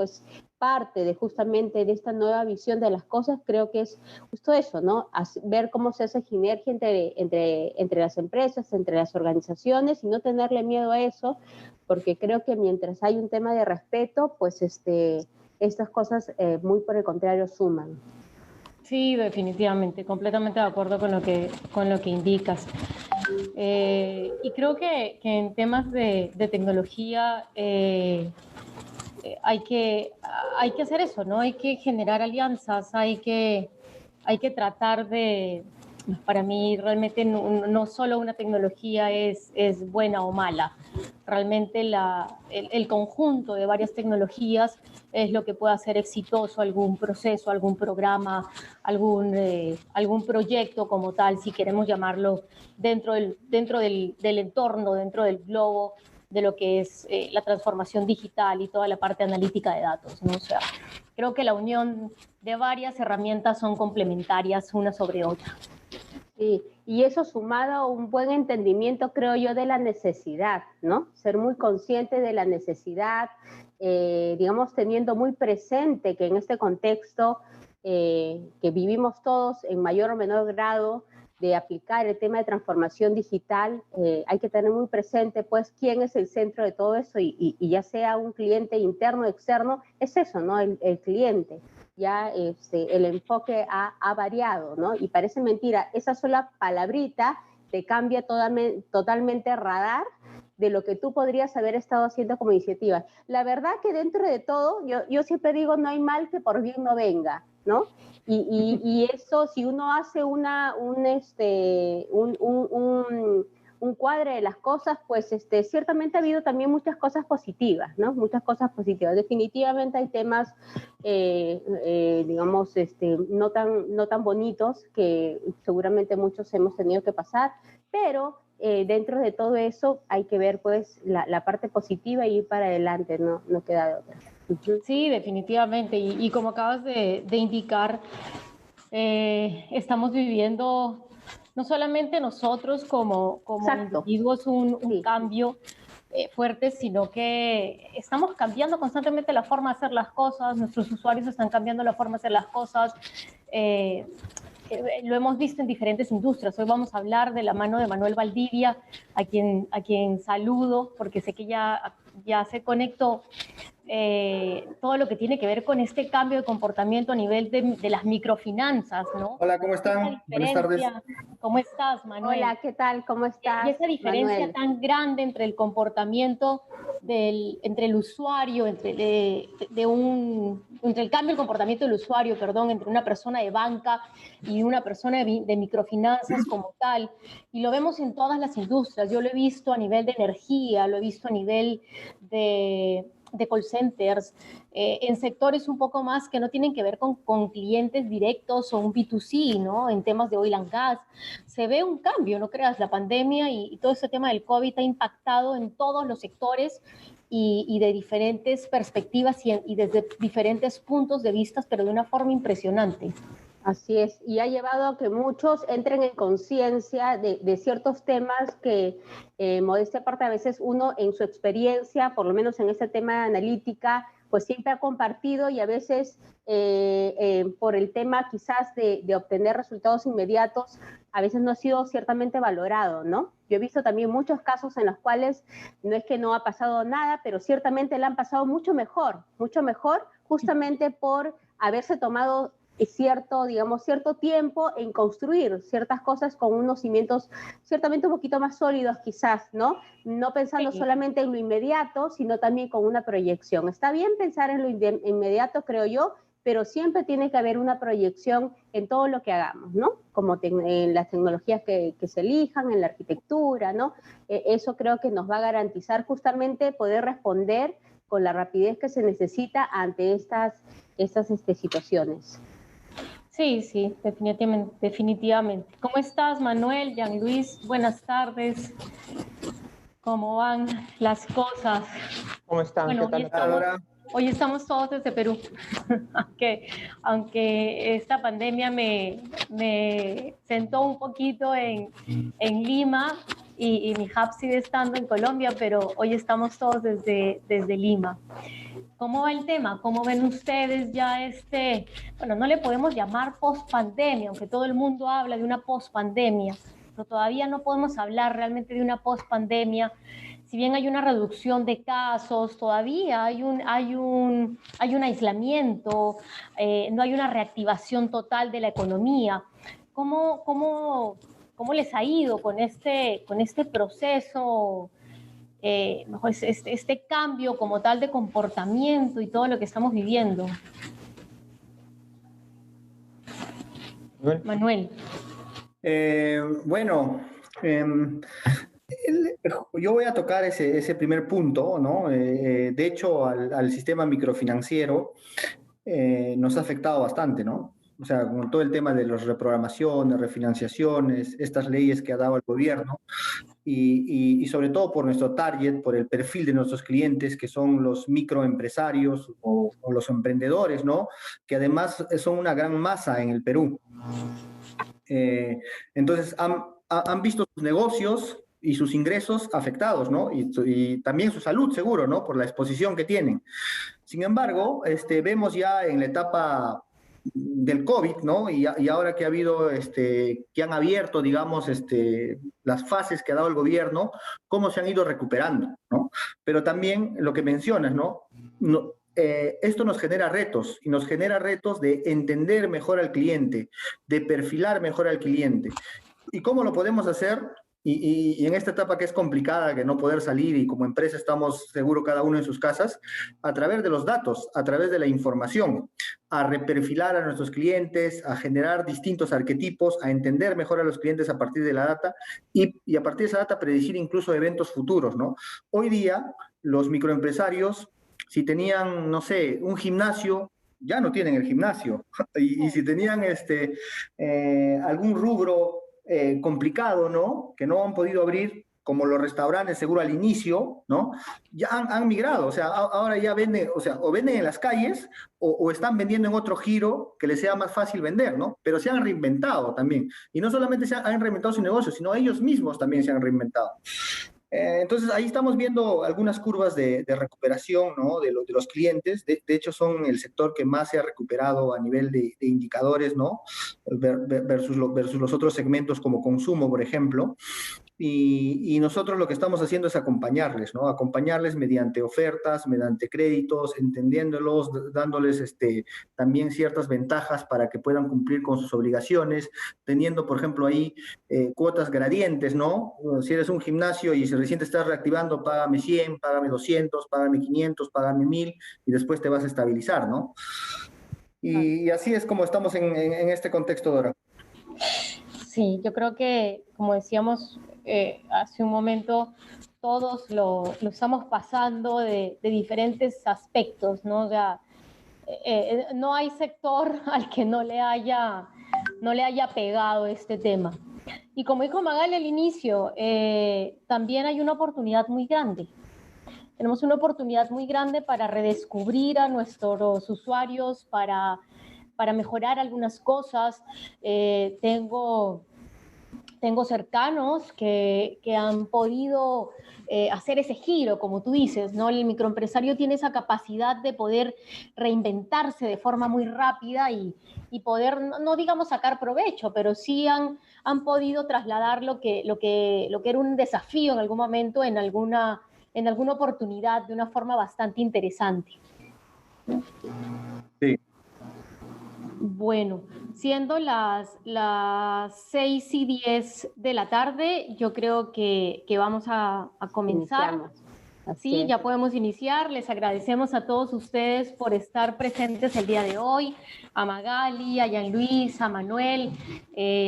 pues parte de justamente de esta nueva visión de las cosas, creo que es justo eso, ¿no? Ver cómo se hace sinergia entre las empresas, entre las organizaciones y no tenerle miedo a eso, porque creo que mientras hay un tema de respeto, pues estas cosas muy por el contrario suman. Sí, definitivamente, completamente de acuerdo con lo que indicas. Y creo que en temas de tecnología hay que hacer eso, ¿no? Hay que generar alianzas, hay que tratar de, para mí realmente no solo una tecnología es buena o mala, realmente el conjunto de varias tecnologías es lo que puede hacer exitoso algún proceso, algún programa, algún proyecto como tal, si queremos llamarlo, dentro del entorno, dentro del globo de lo que es la transformación digital y toda la parte analítica de datos, ¿no? O sea, creo que la unión de varias herramientas son complementarias una sobre otra. Sí, y eso sumado a un buen entendimiento, creo yo, de la necesidad, ¿no? Ser muy consciente de la necesidad, digamos, teniendo muy presente que en este contexto que vivimos todos en mayor o menor grado de aplicar el tema de transformación digital, hay que tener muy presente, pues, quién es el centro de todo eso y ya sea un cliente interno o externo, es eso, ¿no? El cliente. Ya el enfoque ha variado, ¿no? Y parece mentira, esa sola palabrita te cambia totalmente radar de lo que tú podrías haber estado haciendo como iniciativa. La verdad que dentro de todo, yo siempre digo, no hay mal que por bien no venga, ¿no? Y eso, si uno hace un cuadre de las cosas, pues ciertamente ha habido también muchas cosas positivas, ¿no? Muchas cosas positivas. Definitivamente hay temas, digamos, no tan bonitos que seguramente muchos hemos tenido que pasar, pero dentro de todo eso hay que ver pues la parte positiva y ir para adelante, no queda de otra. Sí, definitivamente. Y como acabas de indicar, estamos viviendo, no solamente nosotros como individuos, un cambio fuerte, sino que estamos cambiando constantemente la forma de hacer las cosas, nuestros usuarios están cambiando la forma de hacer las cosas. Lo hemos visto en diferentes industrias. Hoy vamos a hablar de la mano de Manuel Valdivia, a quien saludo, porque sé que ya se conectó. Todo lo que tiene que ver con este cambio de comportamiento a nivel de las microfinanzas, ¿no? Hola, ¿cómo están? Buenas tardes. ¿Cómo estás, Manuel? Hola, ¿qué tal? ¿Cómo estás, y esa diferencia Manuel? tan grande entre el comportamiento entre el usuario, entre el cambio del comportamiento del usuario, perdón, entre una persona de banca y una persona de microfinanzas como tal. Y lo vemos en todas las industrias. Yo lo he visto a nivel de energía, lo he visto a nivel de call centers, en sectores un poco más que no tienen que ver con clientes directos o un B2C, ¿no? En temas de oil and gas. Se ve un cambio, no creas, la pandemia y todo este tema del COVID ha impactado en todos los sectores y de diferentes perspectivas y desde diferentes puntos de vista, pero de una forma impresionante. Así es, y ha llevado a que muchos entren en conciencia de ciertos temas que, modestia aparte, a veces uno en su experiencia, por lo menos en este tema de analítica, pues siempre ha compartido y a veces por el tema quizás de obtener resultados inmediatos, a veces no ha sido ciertamente valorado, ¿no? Yo he visto también muchos casos en los cuales no es que no ha pasado nada, pero ciertamente le han pasado mucho mejor, justamente por haberse tomado cierto tiempo en construir ciertas cosas con unos cimientos ciertamente un poquito más sólidos quizás, ¿no? No pensando solamente en lo inmediato, sino también con una proyección. Está bien pensar en lo inmediato, creo yo, pero siempre tiene que haber una proyección en todo lo que hagamos, ¿no? Como en las tecnologías que se elijan, en la arquitectura, ¿no? Eso creo que nos va a garantizar justamente poder responder con la rapidez que se necesita ante estas situaciones. Sí, definitivamente. ¿Cómo estás, Manuel, Jean Luis? Buenas tardes. ¿Cómo van las cosas? ¿Cómo están? Bueno, ¿Qué tal? Hoy estamos todos desde Perú, aunque esta pandemia me sentó un poquito en Lima y mi hub sigue estando en Colombia, pero hoy estamos todos desde Lima. ¿Cómo va el tema? ¿Cómo ven ustedes ya bueno, no le podemos llamar post-pandemia, aunque todo el mundo habla de una post-pandemia, pero todavía no podemos hablar realmente de una post-pandemia? Si bien hay una reducción de casos, todavía hay un aislamiento, no hay una reactivación total de la economía. ¿Cómo les ha ido con este proceso? Este cambio como tal de comportamiento y todo lo que estamos viviendo. Manuel. Bueno, yo voy a tocar ese primer punto, ¿no? De hecho, al sistema microfinanciero nos ha afectado bastante, ¿no? O sea, con todo el tema de las reprogramaciones, refinanciaciones, estas leyes que ha dado el gobierno, y sobre todo por nuestro target, por el perfil de nuestros clientes, que son los microempresarios o los emprendedores, ¿no? Que además son una gran masa en el Perú. Entonces, han visto sus negocios y sus ingresos afectados, ¿no? Y también su salud, seguro, ¿no? Por la exposición que tienen. Sin embargo, vemos ya en la etapa del COVID, ¿no? Y ahora que ha habido, que han abierto, digamos, las fases que ha dado el gobierno, cómo se han ido recuperando, ¿no? Pero también lo que mencionas, ¿no? Esto nos genera retos, y nos genera retos de entender mejor al cliente, de perfilar mejor al cliente. ¿Y cómo lo podemos hacer? Y en esta etapa que es complicada, que no poder salir, y como empresa estamos seguro cada uno en sus casas, a través de los datos, a través de la información, a reperfilar a nuestros clientes, a generar distintos arquetipos, a entender mejor a los clientes a partir de la data, y a partir de esa data predecir incluso eventos futuros, ¿no? Hoy día, los microempresarios, si tenían, no sé, un gimnasio, ya no tienen el gimnasio. Y si tenían algún rubro complicado, ¿no? Que no han podido abrir, como los restaurantes seguro al inicio, ¿no? Ya han migrado, o sea, ahora ya venden, o sea, o venden en las calles o están vendiendo en otro giro que les sea más fácil vender, ¿no? Pero se han reinventado también. Y no solamente se han reinventado su negocio, sino ellos mismos también se han reinventado. Entonces, ahí estamos viendo algunas curvas de recuperación, ¿no? de los clientes. De hecho, son el sector que más se ha recuperado a nivel de indicadores, ¿no? Versus los otros segmentos como consumo, por ejemplo. Y nosotros lo que estamos haciendo es acompañarles, ¿no? Acompañarles mediante ofertas, mediante créditos, entendiéndolos, dándoles también ciertas ventajas para que puedan cumplir con sus obligaciones, teniendo, por ejemplo, ahí cuotas gradientes, ¿no? Si eres un gimnasio y si recién te estás reactivando, págame 100, págame 200, págame 500, págame 1000, y después te vas a estabilizar, ¿no? Y así es como estamos en este contexto, Dora. Sí, yo creo que, como decíamos hace un momento, todos lo estamos pasando de diferentes aspectos, ¿no? O sea, no hay sector al que no le haya pegado este tema. Y como dijo Magali al inicio, también hay una oportunidad muy grande. Tenemos una oportunidad muy grande para redescubrir a nuestros usuarios, para mejorar algunas cosas. Tengo cercanos que han podido hacer ese giro, como tú dices, ¿no? El microempresario tiene esa capacidad de poder reinventarse de forma muy rápida y poder, no digamos sacar provecho, pero sí han podido trasladar lo que era un desafío en algún momento, en alguna oportunidad, de una forma bastante interesante. Sí. Bueno, siendo las 6:10 de la tarde, yo creo que vamos a comenzar. Sí, ya podemos iniciar. Les agradecemos a todos ustedes por estar presentes el día de hoy, a Magali, a Jean Luis, a Manuel,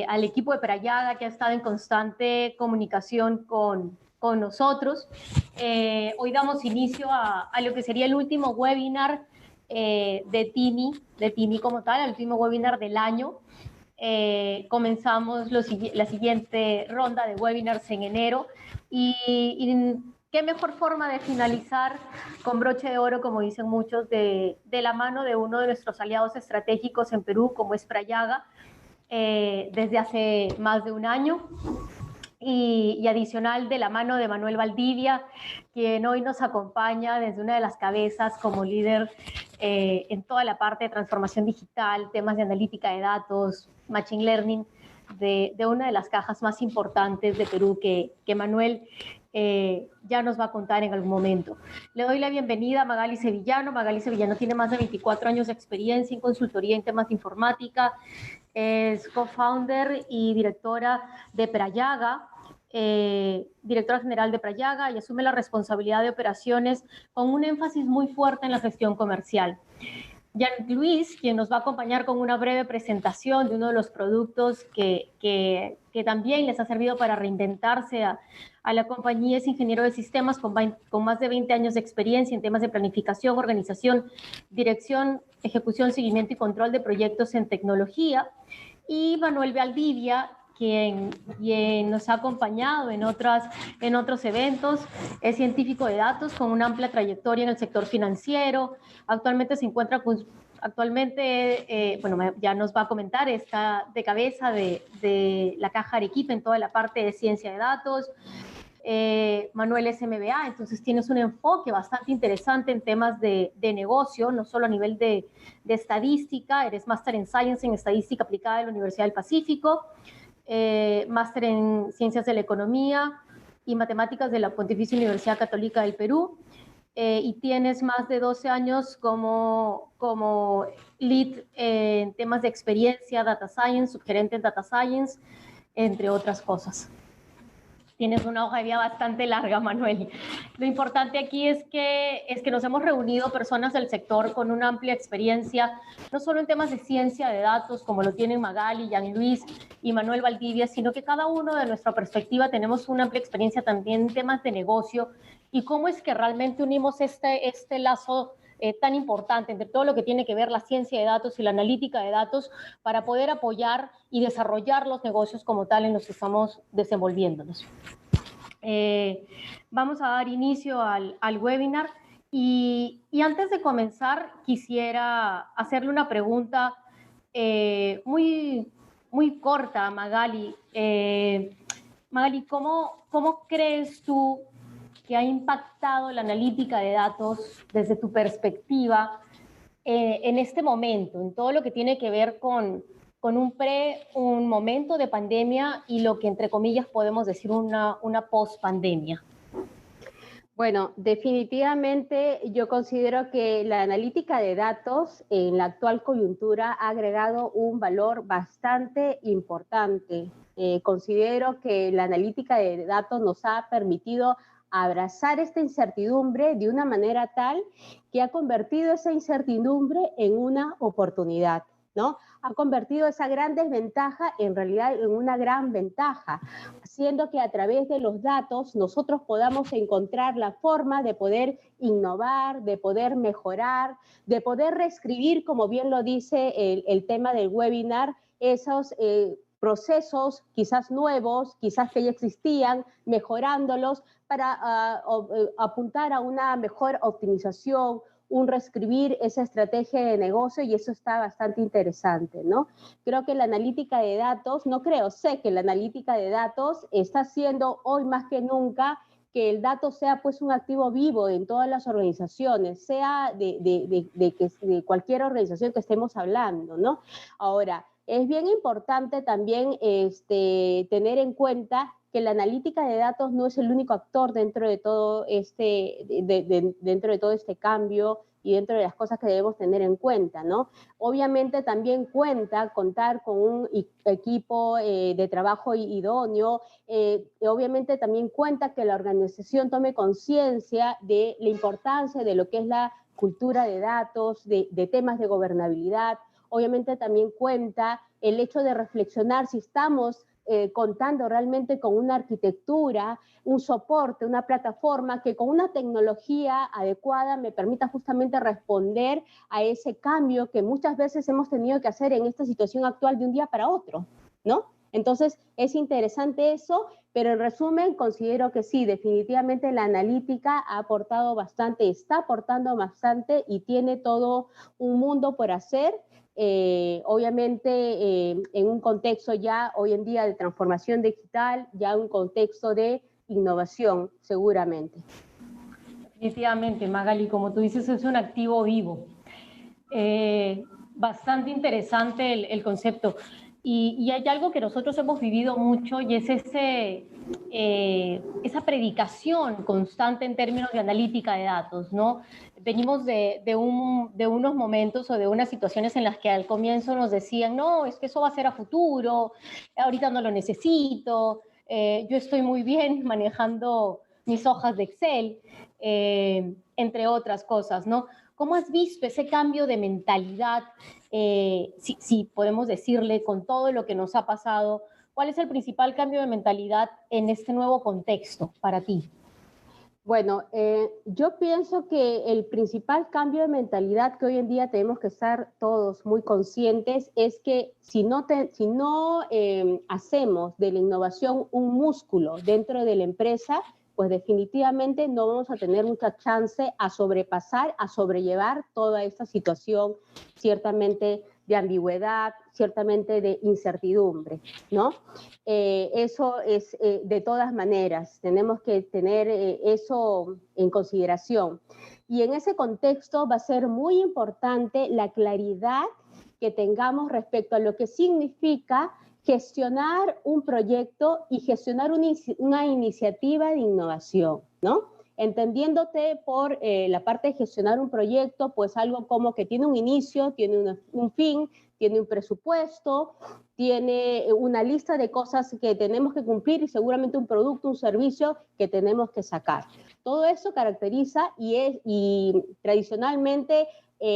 al equipo de Prayaga, que ha estado en constante comunicación con nosotros. Hoy damos inicio a lo que sería el último webinar de TINI como tal, el último webinar del año. Comenzamos la siguiente ronda de webinars en enero y qué mejor forma de finalizar con broche de oro, como dicen muchos, de la mano de uno de nuestros aliados estratégicos en Perú, como es Prayaga, desde hace más de un año. y adicional de la mano de Manuel Valdivia, quien hoy nos acompaña desde una de las cabezas como líder en toda la parte de transformación digital, temas de analítica de datos, machine learning, de una de las cajas más importantes de Perú que Manuel ya nos va a contar en algún momento. Le doy la bienvenida a Magali Sevillano. Magali Sevillano tiene más de 24 años de experiencia en consultoría en temas de informática, es co-founder y directora de Prayaga, directora general de Prayaga, y asume la responsabilidad de operaciones con un énfasis muy fuerte en la gestión comercial. Jean-Luis, quien nos va a acompañar con una breve presentación de uno de los productos que también les ha servido para reinventarse a la compañía, es ingeniero de sistemas con más de 20 años de experiencia en temas de planificación, organización, dirección, ejecución, seguimiento y control de proyectos en tecnología. Y Manuel Valdivia, quien nos ha acompañado en otros eventos, es científico de datos con una amplia trayectoria en el sector financiero. Actualmente se encuentra, bueno, ya nos va a comentar, está de cabeza de la Caja Arequipa en toda la parte de ciencia de datos. Manuel es MBA, entonces tienes un enfoque bastante interesante en temas de negocio, no solo a nivel de estadística. Eres máster en Science en Estadística Aplicada de la Universidad del Pacífico, máster en Ciencias de la Economía y Matemáticas de la Pontificia Universidad Católica del Perú, y tienes más de 12 años como lead en temas de experiencia, Data Science, subgerente en Data Science, entre otras cosas. Tienes una hoja de vida bastante larga, Manuel. Lo importante aquí es que nos hemos reunido personas del sector con una amplia experiencia, no solo en temas de ciencia de datos, como lo tienen Magali, Jean-Luis y Manuel Valdivia, sino que cada uno de nuestra perspectiva tenemos una amplia experiencia también en temas de negocio y cómo es que realmente unimos este lazo tan importante entre todo lo que tiene que ver la ciencia de datos y la analítica de datos para poder apoyar y desarrollar los negocios como tal en los que estamos desenvolviéndonos. Vamos a dar inicio al webinar y antes de comenzar quisiera hacerle una pregunta muy corta a Magali. Magali, ¿cómo crees tú que ha impactado la analítica de datos desde tu perspectiva en este momento, en todo lo que tiene que ver con un momento de pandemia y lo que entre comillas podemos decir una post-pandemia? Bueno, definitivamente yo considero que la analítica de datos en la actual coyuntura ha agregado un valor bastante importante. Considero que la analítica de datos nos ha permitido abrazar esta incertidumbre de una manera tal que ha convertido esa incertidumbre en una oportunidad, ¿no? Ha convertido esa gran desventaja en realidad en una gran ventaja, haciendo que a través de los datos nosotros podamos encontrar la forma de poder innovar, de poder mejorar, de poder reescribir, como bien lo dice el tema del webinar, esos procesos quizás nuevos, quizás que ya existían, mejorándolos para apuntar a una mejor optimización, un reescribir esa estrategia de negocio, y eso está bastante interesante, ¿no? Creo que la analítica de datos, sé que la analítica de datos está haciendo hoy más que nunca que el dato sea pues un activo vivo en todas las organizaciones, sea de cualquier organización que estemos hablando, ¿no? Ahora, es bien importante también tener en cuenta que la analítica de datos no es el único actor dentro de todo dentro de todo este cambio y dentro de las cosas que debemos tener en cuenta, ¿no? Obviamente también contar con un equipo de trabajo idóneo, obviamente también cuenta que la organización tome conciencia de la importancia de lo que es la cultura de datos, de temas de gobernabilidad. Obviamente también cuenta el hecho de reflexionar si estamos contando realmente con una arquitectura, un soporte, una plataforma que con una tecnología adecuada me permita justamente responder a ese cambio que muchas veces hemos tenido que hacer en esta situación actual de un día para otro, ¿no? Entonces, es interesante eso, pero en resumen, considero que sí, definitivamente la analítica ha aportado bastante, está aportando bastante y tiene todo un mundo por hacer, obviamente en un contexto ya hoy en día de transformación digital, ya un contexto de innovación, seguramente. Definitivamente, Magali, como tú dices, es un activo vivo. Bastante interesante el concepto. Y hay algo que nosotros hemos vivido mucho y es esa predicación constante en términos de analítica de datos, ¿no? Venimos de unos momentos o de unas situaciones en las que al comienzo nos decían, no, es que eso va a ser a futuro, ahorita no lo necesito, yo estoy muy bien manejando mis hojas de Excel, entre otras cosas, ¿no? ¿Cómo has visto ese cambio de mentalidad, si podemos decirle, con todo lo que nos ha pasado? ¿Cuál es el principal cambio de mentalidad en este nuevo contexto para ti? Bueno, yo pienso que el principal cambio de mentalidad que hoy en día tenemos que estar todos muy conscientes es que si no hacemos de la innovación un músculo dentro de la empresa, pues definitivamente no vamos a tener mucha chance a sobrepasar, a sobrellevar toda esta situación ciertamente de ambigüedad, ciertamente de incertidumbre, ¿no? Eso es de todas maneras, tenemos que tener eso en consideración. Y en ese contexto va a ser muy importante la claridad que tengamos respecto a lo que significa gestionar un proyecto y gestionar una iniciativa de innovación, ¿no? Entendiéndote por la parte de gestionar un proyecto, pues algo como que tiene un inicio, tiene un fin, tiene un presupuesto, tiene una lista de cosas que tenemos que cumplir y seguramente un producto, un servicio que tenemos que sacar. Todo eso caracteriza y tradicionalmente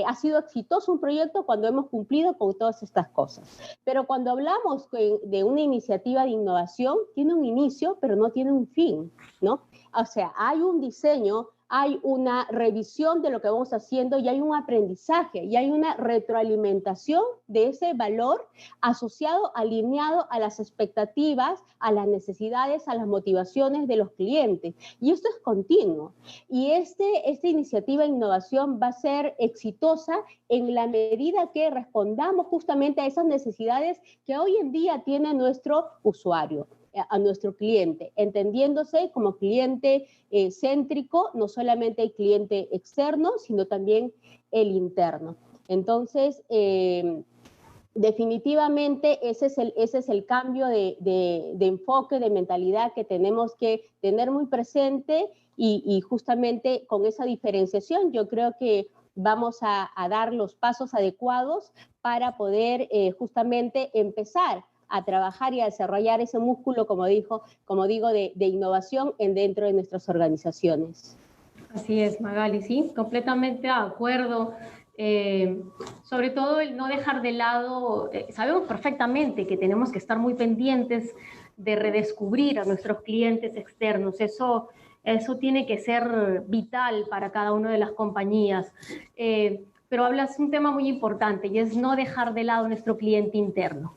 ha sido exitoso un proyecto cuando hemos cumplido con todas estas cosas. Pero cuando hablamos de una iniciativa de innovación, tiene un inicio, pero no tiene un fin, ¿no? O sea, hay un diseño, hay una revisión de lo que vamos haciendo y hay un aprendizaje y hay una retroalimentación de ese valor asociado, alineado a las expectativas, a las necesidades, a las motivaciones de los clientes. Y esto es continuo. Y esta iniciativa de innovación va a ser exitosa en la medida que respondamos justamente a esas necesidades que hoy en día tiene nuestro usuario, a nuestro cliente, entendiéndose como cliente céntrico, no solamente el cliente externo, sino también el interno. Entonces, definitivamente ese es el cambio de enfoque, de mentalidad que tenemos que tener muy presente y justamente con esa diferenciación yo creo que vamos a dar los pasos adecuados para poder justamente empezar a trabajar y a desarrollar ese músculo, como digo, de innovación dentro de nuestras organizaciones. Así es, Magali, sí, completamente de acuerdo. Sobre todo el no dejar de lado, sabemos perfectamente que tenemos que estar muy pendientes de redescubrir a nuestros clientes externos. Eso tiene que ser vital para cada una de las compañías. Pero hablas un tema muy importante y es no dejar de lado nuestro cliente interno.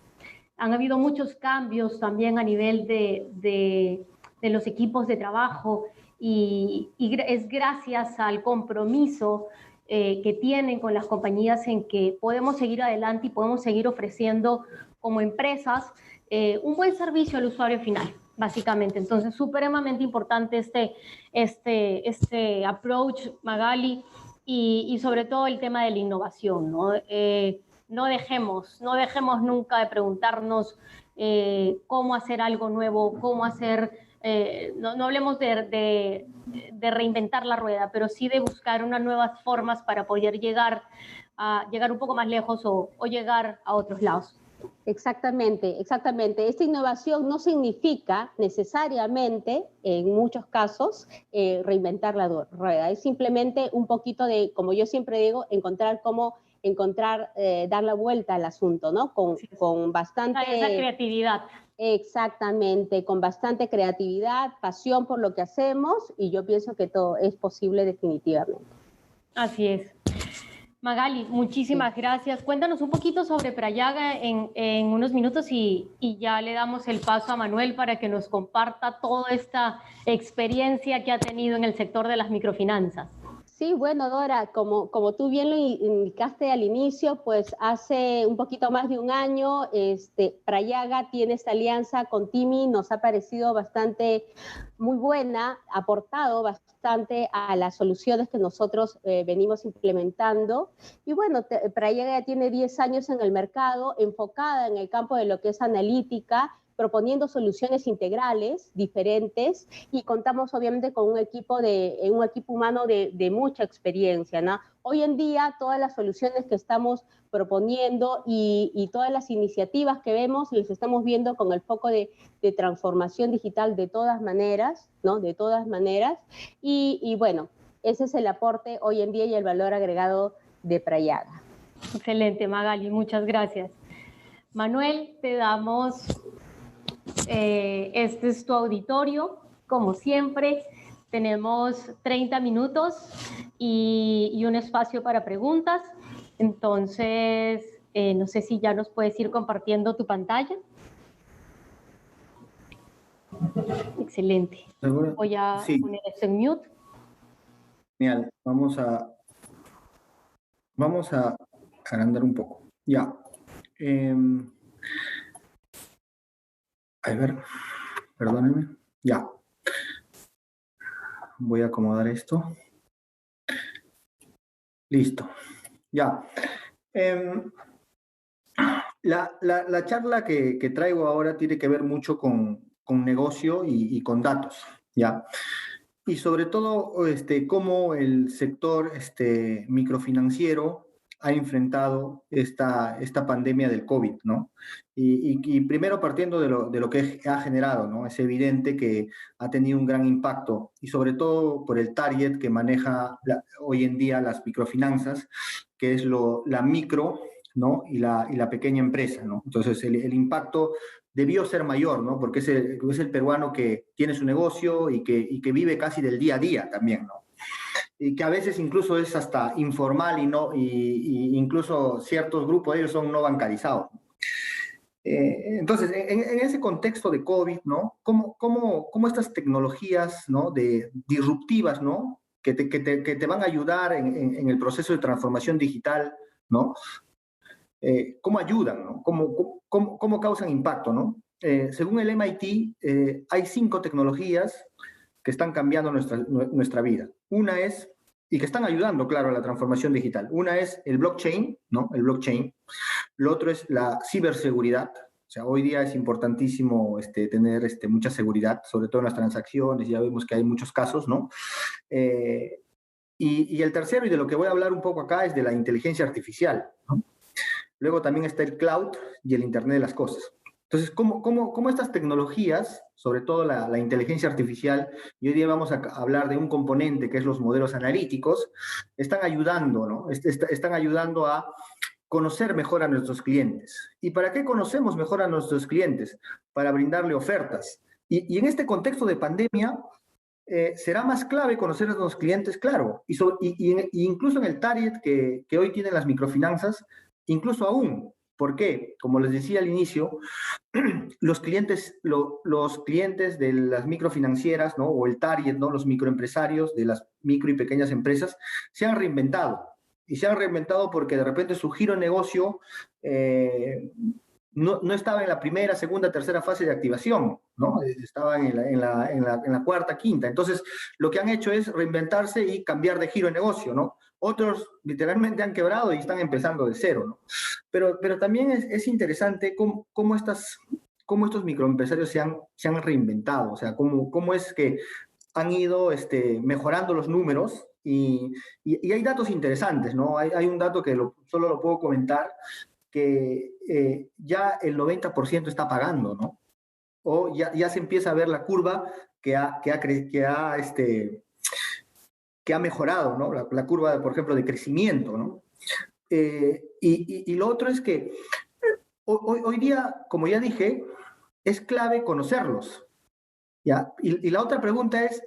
Han habido muchos cambios también a nivel de los equipos de trabajo y es gracias al compromiso que tienen con las compañías en que podemos seguir adelante y podemos seguir ofreciendo como empresas un buen servicio al usuario final, básicamente. Entonces, supremamente importante este approach, Magali, y sobre todo el tema de la innovación, ¿no? No dejemos nunca de preguntarnos cómo hacer algo nuevo, cómo hacer, no hablemos de reinventar la rueda, pero sí de buscar unas nuevas formas para poder llegar un poco más lejos o llegar a otros lados. Exactamente, exactamente. Esta innovación no significa necesariamente, en muchos casos, reinventar la rueda. Es simplemente un poquito de, como yo siempre digo, dar la vuelta al asunto, ¿no? Con bastante... Esa creatividad. Exactamente, con bastante creatividad, pasión por lo que hacemos y yo pienso que todo es posible definitivamente. Así es. Magali, muchísimas gracias. Cuéntanos un poquito sobre Prayaga en unos minutos y ya le damos el paso a Manuel para que nos comparta toda esta experiencia que ha tenido en el sector de las microfinanzas. Sí, bueno, Dora, como tú bien lo indicaste al inicio, pues hace un poquito más de un año, Prayaga tiene esta alianza con TIMI, nos ha parecido bastante muy buena, ha aportado bastante a las soluciones que nosotros venimos implementando. Y bueno, Prayaga ya tiene 10 años en el mercado, enfocada en el campo de lo que es analítica, proponiendo soluciones integrales, diferentes, y contamos obviamente con un equipo humano de mucha experiencia, ¿no? Hoy en día todas las soluciones que estamos proponiendo y todas las iniciativas que vemos, les estamos viendo con el foco de transformación digital de todas maneras, ¿no? De todas maneras, y bueno, ese es el aporte hoy en día y el valor agregado de Prayaga. Excelente, Magali, muchas gracias. Manuel, te damos... este es tu auditorio, como siempre. Tenemos 30 minutos y un espacio para preguntas. Entonces, no sé si ya nos puedes ir compartiendo tu pantalla. Excelente. ¿Seguro? Voy a poner esto en mute. Genial. Vamos a agrandar un poco. Ya. A ver, perdónenme. Ya. Voy a acomodar esto. Listo. Ya. La charla que traigo ahora tiene que ver mucho con negocio y con datos, ¿ya? Y sobre todo, cómo el sector microfinanciero ha enfrentado esta pandemia del COVID, ¿no? Y primero partiendo de lo que ha generado, ¿no? Es evidente que ha tenido un gran impacto y sobre todo por el target que maneja hoy en día las microfinanzas, que es la micro, ¿no? Y la pequeña empresa, ¿no? Entonces, el impacto debió ser mayor, ¿no? Porque es el peruano que tiene su negocio y que vive casi del día a día también, ¿no? Y que a veces incluso es hasta informal y incluso ciertos grupos de ellos son no bancarizados. Entonces, en ese contexto de COVID, ¿no? ¿Cómo estas tecnologías, ¿no? Disruptivas, ¿no? Que te van a ayudar en el proceso de transformación digital, ¿no? ¿Cómo ayudan, ¿no? ¿Cómo causan impacto, ¿no? Según el MIT, hay 5 tecnologías que están cambiando nuestra vida. Una es, y que están ayudando, claro, a la transformación digital. Una es el blockchain, ¿no? El blockchain. Lo otro es la ciberseguridad. O sea, hoy día es importantísimo tener mucha seguridad, sobre todo en las transacciones. Ya vemos que hay muchos casos, ¿no? Y el tercero, y de lo que voy a hablar un poco acá, es de la inteligencia artificial, ¿no? Luego también está el cloud y el Internet de las cosas. Entonces, ¿cómo estas tecnologías, sobre todo la inteligencia artificial, y hoy día vamos a hablar de un componente que es los modelos analíticos, están ayudando, ¿no? Están ayudando a conocer mejor a nuestros clientes. ¿Y para qué conocemos mejor a nuestros clientes? Para brindarle ofertas. Y en este contexto de pandemia, será más clave conocer a los clientes, claro, y incluso en el target que hoy tienen las microfinanzas, incluso aún. ¿Por qué? Como les decía al inicio, los clientes de las microfinancieras, ¿no? O el target, ¿no? Los microempresarios de las micro y pequeñas empresas se han reinventado. Y se han reinventado porque de repente su giro de negocio no estaba en la primera, segunda, tercera fase de activación, ¿no? Estaban en la cuarta, quinta. Entonces, lo que han hecho es reinventarse y cambiar de giro de negocio, ¿no? Otros literalmente han quebrado y están empezando de cero, ¿no? Pero también es interesante cómo estos microempresarios se han reinventado, o sea, cómo es que han ido mejorando los números y hay datos interesantes, ¿no? Hay un dato que solo lo puedo comentar, que ya el 90% está pagando, ¿no? O ya se empieza a ver la curva que ha mejorado, ¿no? La curva, por ejemplo, de crecimiento, ¿no? Y lo otro es que hoy día, como ya dije, es clave conocerlos, ¿ya? Y la otra pregunta es,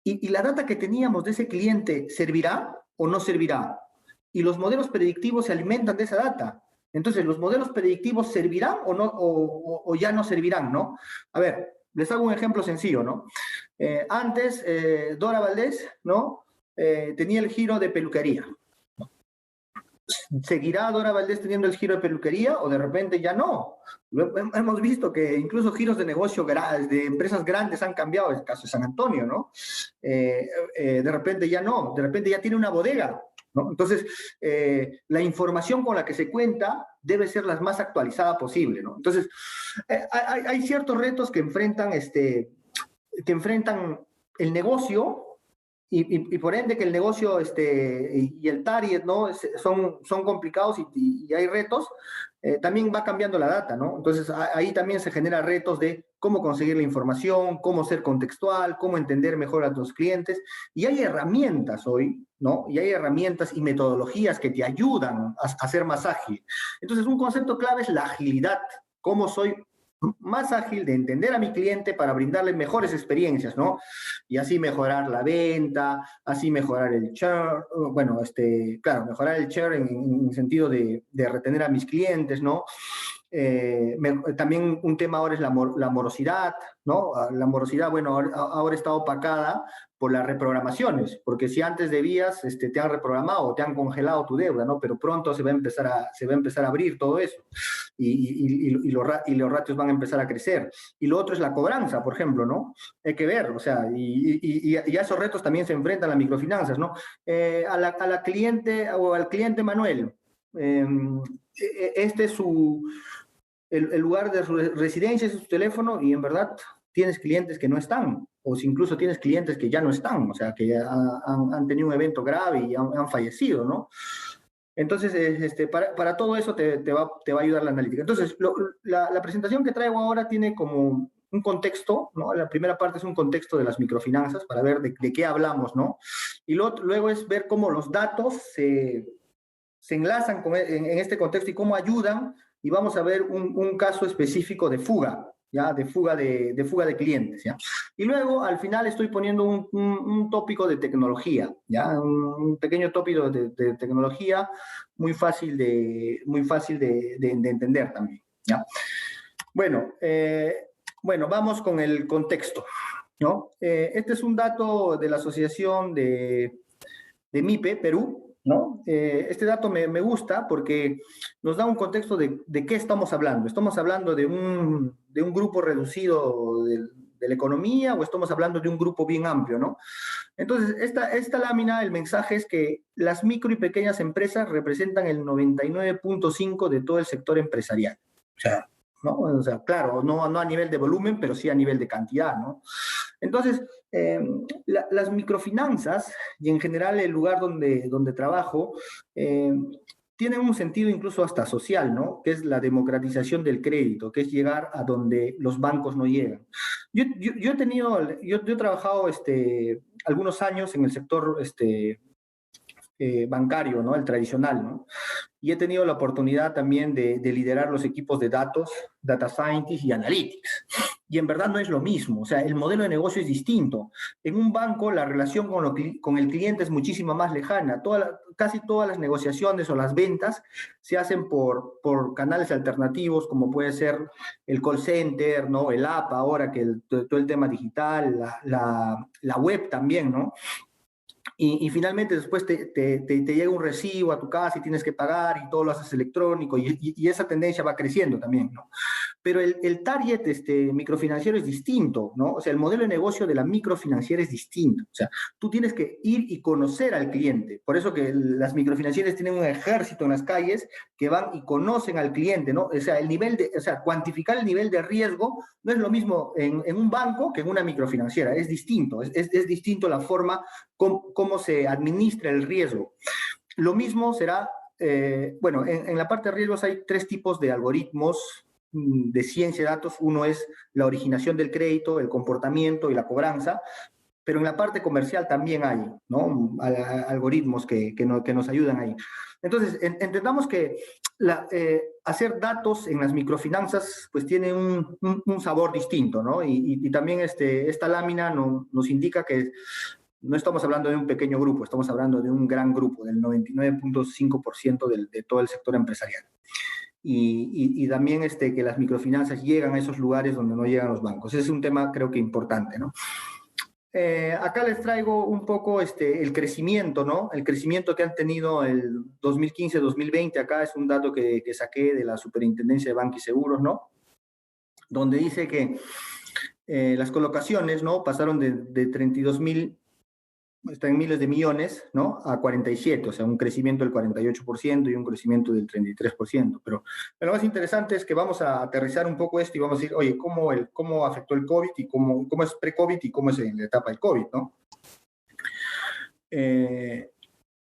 ¿y la data que teníamos de ese cliente servirá o no servirá? Y los modelos predictivos se alimentan de esa data. Entonces, ¿los modelos predictivos servirán o no, o ya no servirán, ¿no? A ver, les hago un ejemplo sencillo, ¿no? Antes, Dora Valdés, ¿no? tenía el giro de peluquería. ¿Seguirá Dora Valdés teniendo el giro de peluquería o de repente ya no? Hemos visto que incluso giros de negocio de empresas grandes han cambiado, el caso de San Antonio, ¿no? De repente ya no, de repente ya tiene una bodega, ¿no? Entonces, la información con la que se cuenta debe ser la más actualizada posible, ¿no? Entonces, hay ciertos retos que enfrentan el negocio y por ende que el negocio y el target, ¿no? son complicados y hay retos, también va cambiando la data, ¿no? Entonces ahí también se generan retos de cómo conseguir la información, cómo ser contextual, cómo entender mejor a tus clientes. Y hay herramientas hoy, ¿no? Y hay herramientas y metodologías que te ayudan a ser más ágil. Entonces un concepto clave es la agilidad. ¿Cómo soy más ágil de entender a mi cliente para brindarle mejores experiencias, ¿no? Y así mejorar la venta, así mejorar el churn, bueno, claro, mejorar el churn en sentido de retener a mis clientes, ¿no? También un tema ahora es la morosidad, ¿no? La morosidad, bueno, ahora está opacada por las reprogramaciones, porque si antes debías, te han reprogramado, te han congelado tu deuda, ¿no? Pero pronto se va a empezar a abrir todo eso y los ratios van a empezar a crecer. Y lo otro es la cobranza, por ejemplo, ¿no? Hay que ver, o sea, y a esos retos también se enfrentan las microfinanzas, ¿no? A la cliente o al cliente Manuel, este es el lugar de residencia, es su teléfono y en verdad tienes clientes que no están, o si incluso tienes clientes que ya no están, o sea, que ya han tenido un evento grave y han fallecido, ¿no? Entonces, para todo eso te va a ayudar la analítica. Entonces, la presentación que traigo ahora tiene como un contexto, ¿no? La primera parte es un contexto de las microfinanzas para ver de qué hablamos, ¿no? Y luego es ver cómo los datos se enlazan en este contexto y cómo ayudan, y vamos a ver un caso específico de fuga, ¿ya? De fuga de clientes, ¿ya? Y luego, al final, estoy poniendo un tópico de tecnología, ¿ya? Un pequeño tópico de tecnología muy fácil de entender también, ¿ya? Bueno, vamos con el contexto, ¿no? Este es un dato de la Asociación de MIPE, Perú, ¿no? Este dato me gusta porque nos da un contexto de qué estamos hablando. ¿Estamos hablando de un grupo reducido de la economía o estamos hablando de un grupo bien amplio, ¿no? Entonces, esta lámina, el mensaje es que las micro y pequeñas empresas representan el 99.5% de todo el sector empresarial. O sea, ¿no? O sea, claro, no a nivel de volumen, pero sí a nivel de cantidad, ¿no? Entonces, las microfinanzas y en general el lugar donde trabajo tienen un sentido incluso hasta social, ¿no? Que es la democratización del crédito, que es llegar a donde los bancos no llegan. Yo he trabajado algunos años en el sector bancario, ¿no? El tradicional, ¿no? Y he tenido la oportunidad también de liderar los equipos de datos, data scientists y analytics. Y en verdad no es lo mismo, o sea, el modelo de negocio es distinto. En un banco la relación con el cliente es muchísimo más lejana. Casi todas las negociaciones o las ventas se hacen por canales alternativos, como puede ser el call center, ¿no? El app ahora, que todo el tema digital, la web también, ¿no? Y finalmente después te llega un recibo a tu casa y tienes que pagar y todo lo haces electrónico y esa tendencia va creciendo también, ¿no? Pero el target microfinanciero es distinto, ¿no? O sea, el modelo de negocio de la microfinanciera es distinto. O sea, tú tienes que ir y conocer al cliente. Por eso que las microfinancieras tienen un ejército en las calles que van y conocen al cliente, ¿no? O sea, cuantificar el nivel de riesgo no es lo mismo en un banco que en una microfinanciera. Es distinto. Es distinto la forma cómo se administra el riesgo. Lo mismo será, en la parte de riesgos hay 3 tipos de algoritmos de ciencia de datos. Uno es la originación del crédito, el comportamiento y la cobranza, pero en la parte comercial también hay, ¿no? Algoritmos que nos ayudan ahí. Entonces, entendamos que hacer datos en las microfinanzas pues tiene un sabor distinto, ¿no? Y también esta lámina nos indica que no estamos hablando de un pequeño grupo, estamos hablando de un gran grupo, del 99.5% de todo el sector empresarial. Y también que las microfinanzas llegan a esos lugares donde no llegan los bancos. Ese es un tema creo que importante, ¿no? Acá les traigo un poco el crecimiento, ¿no? El crecimiento que han tenido el 2015-2020. Acá es un dato que saqué de la Superintendencia de Banca y Seguros, ¿no? Donde dice que las colocaciones, ¿no? Pasaron de 32.000, está en miles de millones, ¿no? A 47, o sea, un crecimiento del 48% y un crecimiento del 33%. Pero lo más interesante es que vamos a aterrizar un poco esto y vamos a decir, oye, ¿cómo afectó el COVID y cómo es pre-COVID y cómo es en la etapa del COVID, ¿no?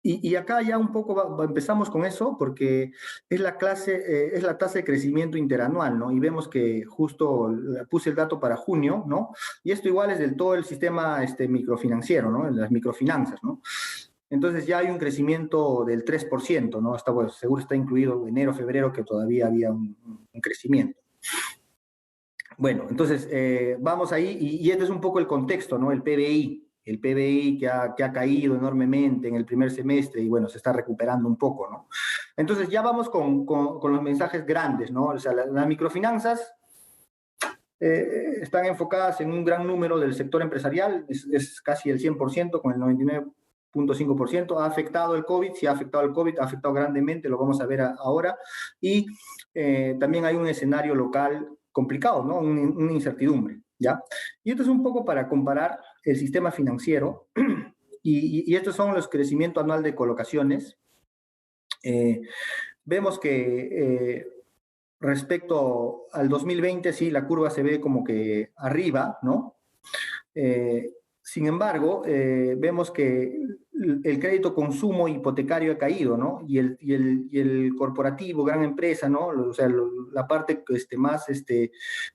Y acá ya un poco empezamos con eso porque es la tasa de crecimiento interanual, ¿no? Y vemos que justo puse el dato para junio, ¿no? Y esto igual es del todo el sistema microfinanciero, ¿no? En las microfinanzas, ¿no? Entonces ya hay un crecimiento del 3%, ¿no? Pues, seguro está incluido enero, febrero, que todavía había un crecimiento. Bueno, entonces vamos ahí y este es un poco el contexto, ¿no? El PBI que ha caído enormemente en el primer semestre y bueno, se está recuperando un poco, ¿no? Entonces ya vamos con los mensajes grandes, ¿no? O sea, las microfinanzas están enfocadas en un gran número del sector empresarial, es casi el 100%, con el 99.5%. ¿Ha afectado el COVID? Sí, ha afectado el COVID, ha afectado grandemente, lo vamos a ver ahora. Y también hay un escenario local complicado, ¿no? Una incertidumbre, ¿ya? Y esto es un poco para comparar el sistema financiero y estos son los crecimientos anual de colocaciones. Vemos que respecto al 2020, sí, la curva se ve como que arriba, ¿no? Sin embargo, vemos que el crédito consumo hipotecario ha caído, ¿no? Y el corporativo, gran empresa, ¿no? O sea, la parte más, este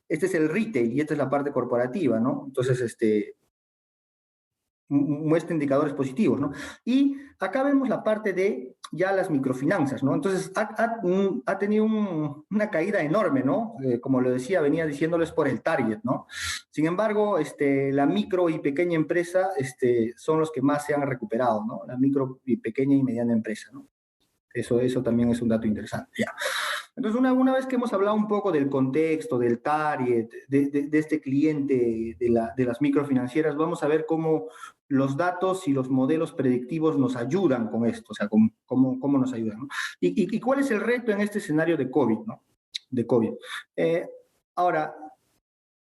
es el retail y esta es la parte corporativa, ¿no? Entonces, muestra indicadores positivos, ¿no? Y acá vemos la parte de ya las microfinanzas, ¿no? Entonces, ha tenido una caída enorme, ¿no? Como lo decía, venía diciéndoles por el target, ¿no? Sin embargo, la micro y pequeña empresa son los que más se han recuperado, ¿no? La micro y pequeña y mediana empresa, ¿no? Eso también es un dato interesante, ya. Entonces, una vez que hemos hablado un poco del contexto, del target, de este cliente de las microfinancieras, vamos a ver cómo los datos y los modelos predictivos nos ayudan con esto, o sea, cómo nos ayudan, ¿no? ¿Y cuál es el reto en este escenario de COVID, ¿no? De COVID. Ahora,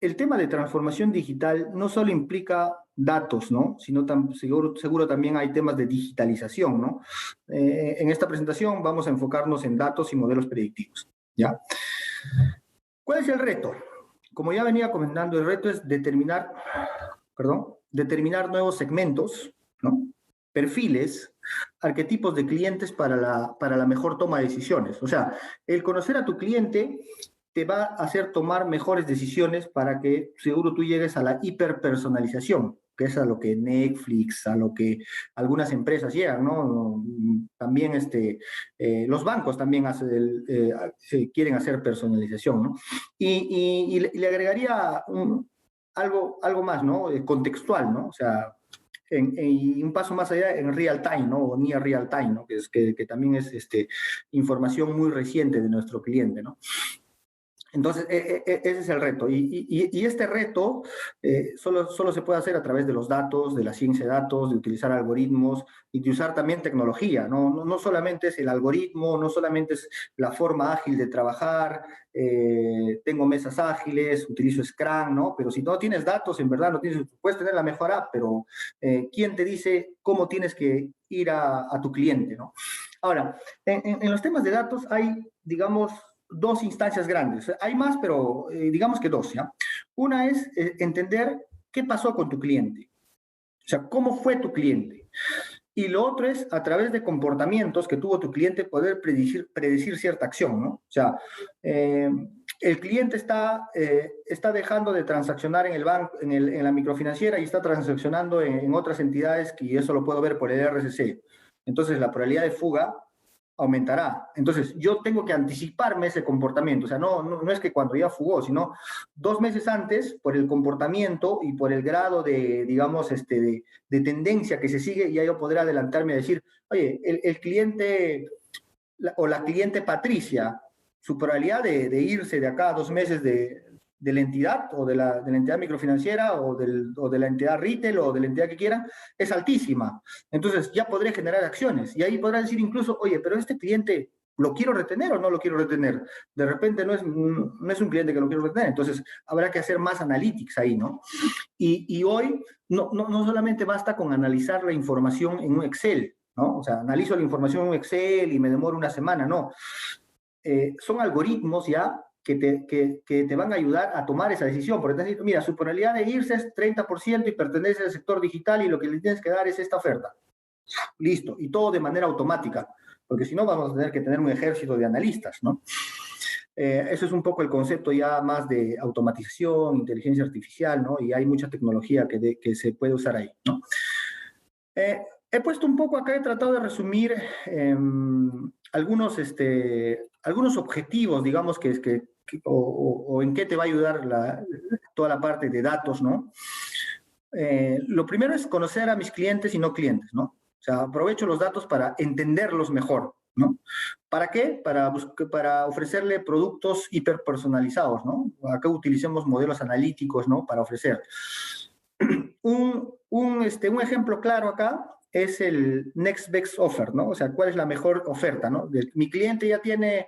el tema de transformación digital no solo implica datos, ¿no? Sino seguro también hay temas de digitalización, ¿no? En esta presentación vamos a enfocarnos en datos y modelos predictivos, ¿ya? ¿Cuál es el reto? Como ya venía comentando, el reto es determinar nuevos segmentos, ¿no? Perfiles, arquetipos de clientes para la mejor toma de decisiones. O sea, el conocer a tu cliente te va a hacer tomar mejores decisiones para que seguro tú llegues a la hiperpersonalización, que es a lo que Netflix, a lo que algunas empresas llegan, ¿no? También los bancos también quieren hacer personalización, ¿no? Y le agregaría algo más, ¿no? Contextual, ¿no? O sea, y un paso más allá en real time, ¿no? O near real time, ¿no? Que también es información muy reciente de nuestro cliente, ¿no? Entonces, ese es el reto. Y este reto solo se puede hacer a través de los datos, de la ciencia de datos, de utilizar algoritmos y de usar también tecnología. No solamente es el algoritmo, no solamente es la forma ágil de trabajar, tengo mesas ágiles, utilizo Scrum, ¿no? Pero si no tienes datos, en verdad, puedes tener la mejor app, pero ¿quién te dice cómo tienes que ir a tu cliente, ¿no? Ahora, en los temas de datos hay, digamos, dos instancias grandes. Hay más, pero digamos que dos, ¿ya? Una es entender qué pasó con tu cliente. O sea, cómo fue tu cliente. Y lo otro es, a través de comportamientos que tuvo tu cliente, poder predecir cierta acción, ¿no? O sea, el cliente está dejando de transaccionar en el banco, en la microfinanciera y está transaccionando en otras entidades, que eso lo puedo ver por el RSC. Entonces, la probabilidad de fuga aumentará. Entonces, yo tengo que anticiparme ese comportamiento. O sea, no es que cuando ya fugó, sino 2 meses antes, por el comportamiento y por el grado de, digamos, de tendencia que se sigue, ya yo podré adelantarme a decir, oye, el cliente o la cliente Patricia, su probabilidad de irse de acá a 2 meses de la entidad o de la entidad microfinanciera o de la entidad retail o de la entidad que quieran es altísima. Entonces ya podré generar acciones y ahí podrá decir incluso, oye, pero este cliente, ¿lo quiero retener o no lo quiero retener? De repente no es un cliente que lo quiero retener, entonces habrá que hacer más analytics ahí, ¿no? Y hoy no solamente basta con analizar la información en un Excel, ¿no? O sea, analizo la información en un Excel y me demoro una semana, no. Son algoritmos ya que te van a ayudar a tomar esa decisión. Por ejemplo, mira, su probabilidad de irse es 30% y pertenece al sector digital y lo que le tienes que dar es esta oferta. Listo, y todo de manera automática, porque si no vamos a tener que tener un ejército de analistas, ¿no? Eso es un poco el concepto ya más de automatización, inteligencia artificial, ¿no? Y hay mucha tecnología que se puede usar ahí, ¿no? He puesto un poco acá, he tratado de resumir algunos objetivos, digamos, o en qué te va a ayudar toda la parte de datos, ¿no? Lo primero es conocer a mis clientes y no clientes, ¿no? O sea, aprovecho los datos para entenderlos mejor, ¿no? ¿Para qué? Para ofrecerle productos hiperpersonalizados, ¿no? Acá utilicemos modelos analíticos, ¿no? Para ofrecer. Un ejemplo claro acá es el Next Best Offer, ¿no? O sea, ¿cuál es la mejor oferta, ¿no? Mi cliente ya tiene,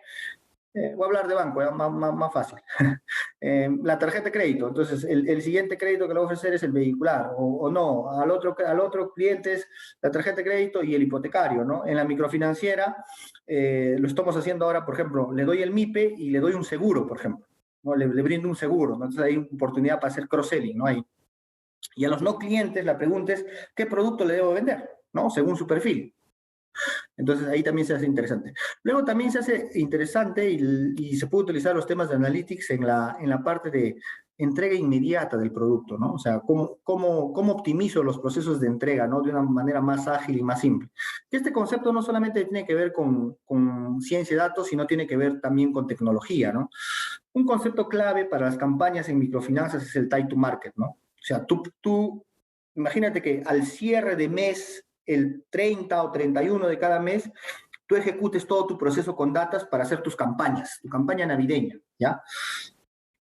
voy a hablar de banco, más fácil, la tarjeta de crédito, entonces el siguiente crédito que le voy a ofrecer es el vehicular, o no, al otro cliente es la tarjeta de crédito y el hipotecario, ¿no? En la microfinanciera, lo estamos haciendo ahora, por ejemplo, le doy el MIPE y le doy un seguro, por ejemplo, ¿no? Le brindo un seguro, ¿no? Entonces hay oportunidad para hacer cross-selling, ¿no? Ahí. Y a los no clientes la pregunta es, ¿qué producto le debo vender? ¿No? Según su perfil. Entonces ahí también se hace interesante. Luego también se hace interesante y se puede utilizar los temas de analytics en la parte de entrega inmediata del producto, ¿no? O sea, cómo optimizo los procesos de entrega, ¿no? De una manera más ágil y más simple. Este concepto no solamente tiene que ver con ciencia de datos, sino tiene que ver también con tecnología, ¿no? Un concepto clave para las campañas en microfinanzas es el time to market, ¿no? O sea, tú imagínate que al cierre de mes, el 30 o 31 de cada mes, tú ejecutes todo tu proceso con datos para hacer tus campañas, tu campaña navideña, ¿ya?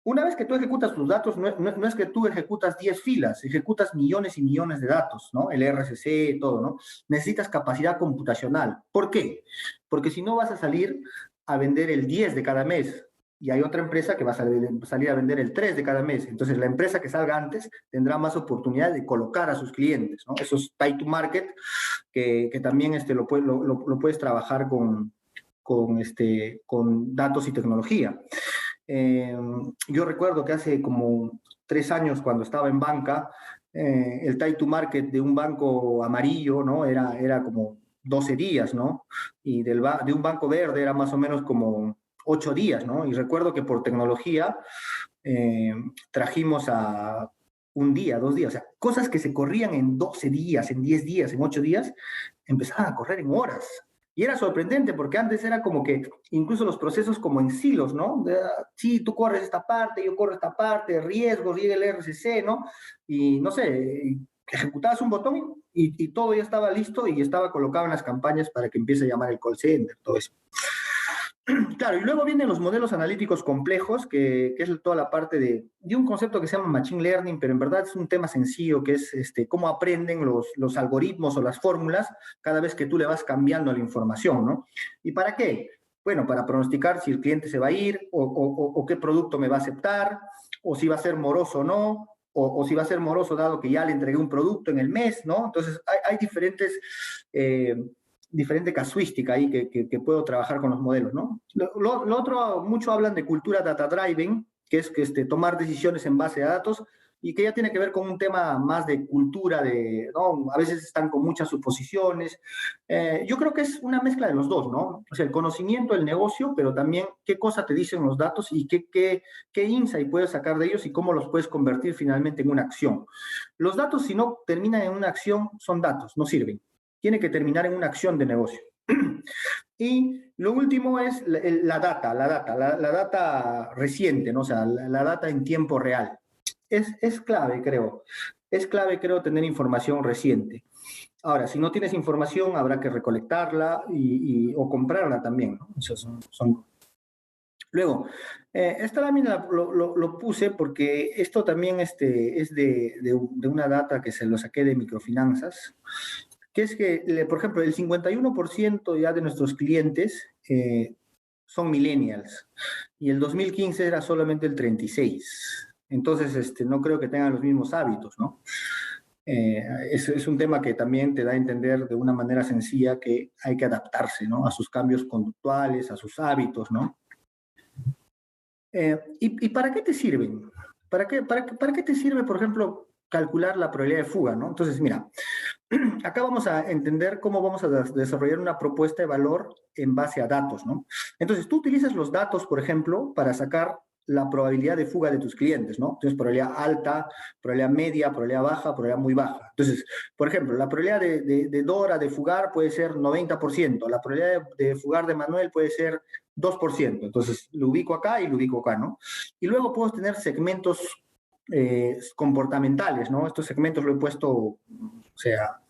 Una vez que tú ejecutas tus datos, no es que tú ejecutas 10 filas, ejecutas millones y millones de datos, ¿no? El RSC, todo, ¿no? Necesitas capacidad computacional. ¿Por qué? Porque si no vas a salir a vender el 10 de cada mes, y hay otra empresa que va a salir a vender el 3 de cada mes. Entonces, la empresa que salga antes tendrá más oportunidad de colocar a sus clientes, ¿no? Eso es time to market, que también lo puedes trabajar con datos y tecnología. Yo recuerdo que hace como 3 años, cuando estaba en banca, el time to market de un banco amarillo, ¿no? Era como 12 días, ¿no? Y de un banco verde era más o menos como 8 días, ¿no? Y recuerdo que por tecnología trajimos a un día, 2 días, o sea, cosas que se corrían en 12 días, en 10 días, en 8 días, empezaban a correr en horas. Y era sorprendente porque antes era como que incluso los procesos como en silos, ¿no? Sí, tú corres esta parte, yo corro esta parte, riesgos, llega el RCC, ¿no? Y no sé, ejecutabas un botón y todo ya estaba listo y estaba colocado en las campañas para que empiece a llamar el call center, todo eso. Claro, y luego vienen los modelos analíticos complejos, que es toda la parte de un concepto que se llama Machine Learning, pero en verdad es un tema sencillo, que es cómo aprenden los algoritmos o las fórmulas cada vez que tú le vas cambiando la información, ¿no? ¿Y para qué? Bueno, para pronosticar si el cliente se va a ir, o qué producto me va a aceptar, o si va a ser moroso o no, o si va a ser moroso dado que ya le entregué un producto en el mes, ¿no? Entonces, hay diferente casuística ahí que puedo trabajar con los modelos, ¿no? Lo otro, mucho hablan de cultura data-driven, que es tomar decisiones en base a datos, y que ya tiene que ver con un tema más de cultura, ¿no? A veces están con muchas suposiciones. Yo creo que es una mezcla de los dos, ¿no? O sea, el conocimiento del negocio, pero también qué cosa te dicen los datos y qué insight puedes sacar de ellos y cómo los puedes convertir finalmente en una acción. Los datos, si no terminan en una acción, son datos, no sirven. Tiene que terminar en una acción de negocio. Y lo último es la data reciente, ¿no? O sea, la data en tiempo real. Es clave, creo. Es clave, creo, tener información reciente. Ahora, si no tienes información, habrá que recolectarla o comprarla también, ¿no? Esos son Luego, esta lámina lo puse porque esto también es de una data que se lo saqué de Microfinanzas, que es que, por ejemplo, el 51% ya de nuestros clientes son millennials y el 2015 era solamente el 36%. Entonces, no creo que tengan los mismos hábitos, ¿no? Es un tema que también te da a entender de una manera sencilla que hay que adaptarse, ¿no? A sus cambios conductuales, a sus hábitos, ¿no? ¿Y para qué te sirven? ¿Para qué te sirve, por ejemplo, calcular la probabilidad de fuga, ¿no? Entonces, mira, acá vamos a entender cómo vamos a desarrollar una propuesta de valor en base a datos, ¿no? Entonces, tú utilizas los datos, por ejemplo, para sacar la probabilidad de fuga de tus clientes, ¿no? Entonces, probabilidad alta, probabilidad media, probabilidad baja, probabilidad muy baja. Entonces, por ejemplo, la probabilidad de Dora de fugar puede ser 90%, la probabilidad de fugar de Manuel puede ser 2%. Entonces, lo ubico acá y lo ubico acá, ¿no? Y luego puedo tener segmentos comportamentales, ¿no? Estos segmentos lo he puesto, o sea,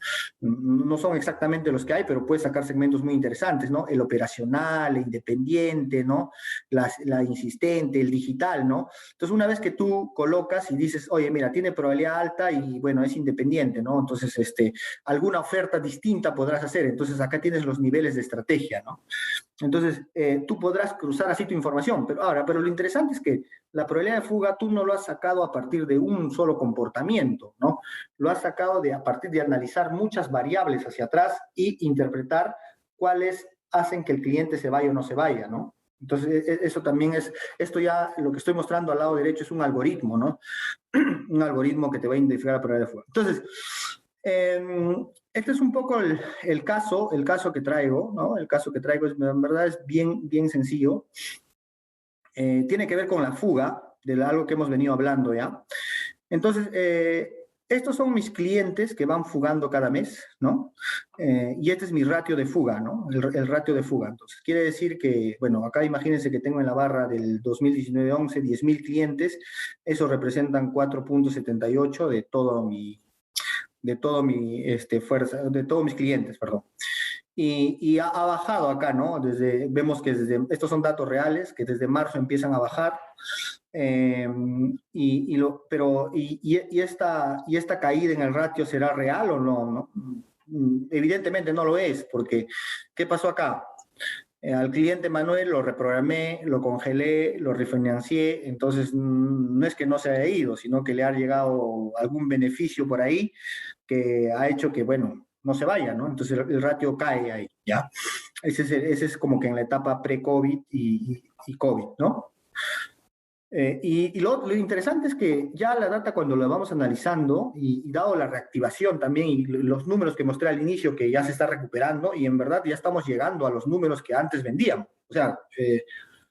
no son exactamente los que hay, pero puedes sacar segmentos muy interesantes, ¿no? El operacional, el independiente, ¿no? La insistente, el digital, ¿no? Entonces, una vez que tú colocas y dices, oye, mira, tiene probabilidad alta y, bueno, es independiente, ¿no? Entonces, alguna oferta distinta podrás hacer. Entonces, acá tienes los niveles de estrategia, ¿no? Entonces, tú podrás cruzar así tu información, pero lo interesante es que la probabilidad de fuga tú no lo has sacado a partir de un solo comportamiento, ¿no? Lo has sacado a partir de analizar muchas variables hacia atrás y interpretar cuáles hacen que el cliente se vaya o no se vaya, ¿no? Entonces, eso también esto ya, lo que estoy mostrando al lado derecho es un algoritmo, ¿no? Un algoritmo que te va a identificar la probabilidad de fuga. Entonces, este es un poco el caso que traigo, ¿no? El caso que traigo en verdad es bien sencillo. Tiene que ver con la fuga, de algo que hemos venido hablando ya. Entonces, estos son mis clientes que van fugando cada mes, ¿no? Y este es mi ratio de fuga, ¿no? El ratio de fuga. Entonces, quiere decir que, bueno, acá imagínense que tengo en la barra del 2019-11 10,000 clientes, eso representan 4.78 de todos mis clientes, perdón. Y ha bajado acá, ¿no? Vemos que estos son datos reales, que desde marzo empiezan a bajar. Esta caída en el ratio será real o no? Evidentemente no lo es, porque ¿qué pasó acá? Al cliente Manuel lo reprogramé, lo congelé, lo refinancié, entonces no es que no se haya ido, sino que le ha llegado algún beneficio por ahí que ha hecho que, bueno, no se vaya, ¿no? Entonces el ratio cae ahí, ¿ya? Ese es como que en la etapa pre-COVID y COVID, ¿no? Lo interesante es que ya la data cuando la vamos analizando y dado la reactivación también y los números que mostré al inicio que ya se está recuperando y en verdad ya estamos llegando a los números que antes vendíamos. O sea,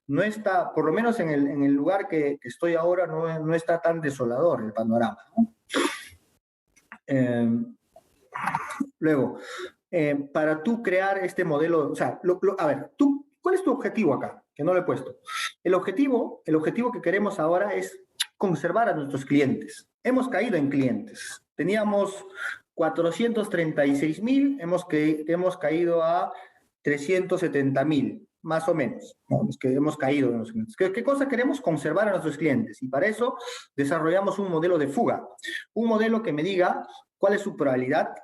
no está, por lo menos en el lugar que estoy ahora, no está tan desolador el panorama, ¿no? Luego, para tú crear este modelo, o sea, a ver, ¿cuál es tu objetivo acá? Que no lo he puesto. El objetivo que queremos ahora es conservar a nuestros clientes. Hemos caído en clientes. Teníamos 436,000, hemos caído a 370,000, más o menos, ¿no? Es que hemos caído en los clientes. ¿Qué cosa queremos? Conservar a nuestros clientes. Y para eso desarrollamos un modelo de fuga. Un modelo que me diga cuál es su probabilidad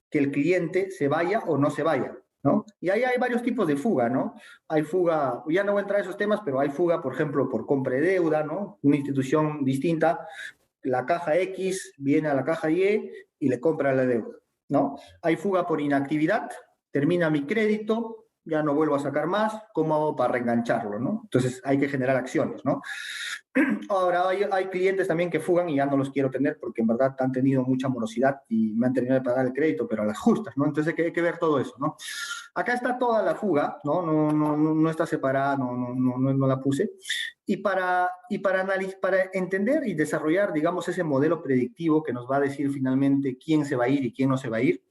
que el cliente se vaya o no se vaya, ¿no? Y ahí hay varios tipos de fuga, ¿no? Hay fuga, ya no voy a entrar a esos temas, pero hay fuga, por ejemplo, por compra de deuda, ¿no? Una institución distinta, la caja X viene a la caja Y y le compra la deuda, ¿no? Hay fuga por inactividad, termina mi crédito, ya no vuelvo a sacar más, ¿cómo hago para reengancharlo, ¿no? Entonces hay que generar acciones, ¿no? Ahora hay clientes también que fugan y ya no los quiero tener porque en verdad han tenido mucha morosidad y me han terminado de pagar el crédito, pero a las justas, ¿no? Entonces hay que ver todo eso, ¿no? Acá está toda la fuga, ¿no? No está separada, no la puse. Y para entender y desarrollar, digamos, ese modelo predictivo que nos va a decir finalmente quién se va a ir y quién no se va a ir,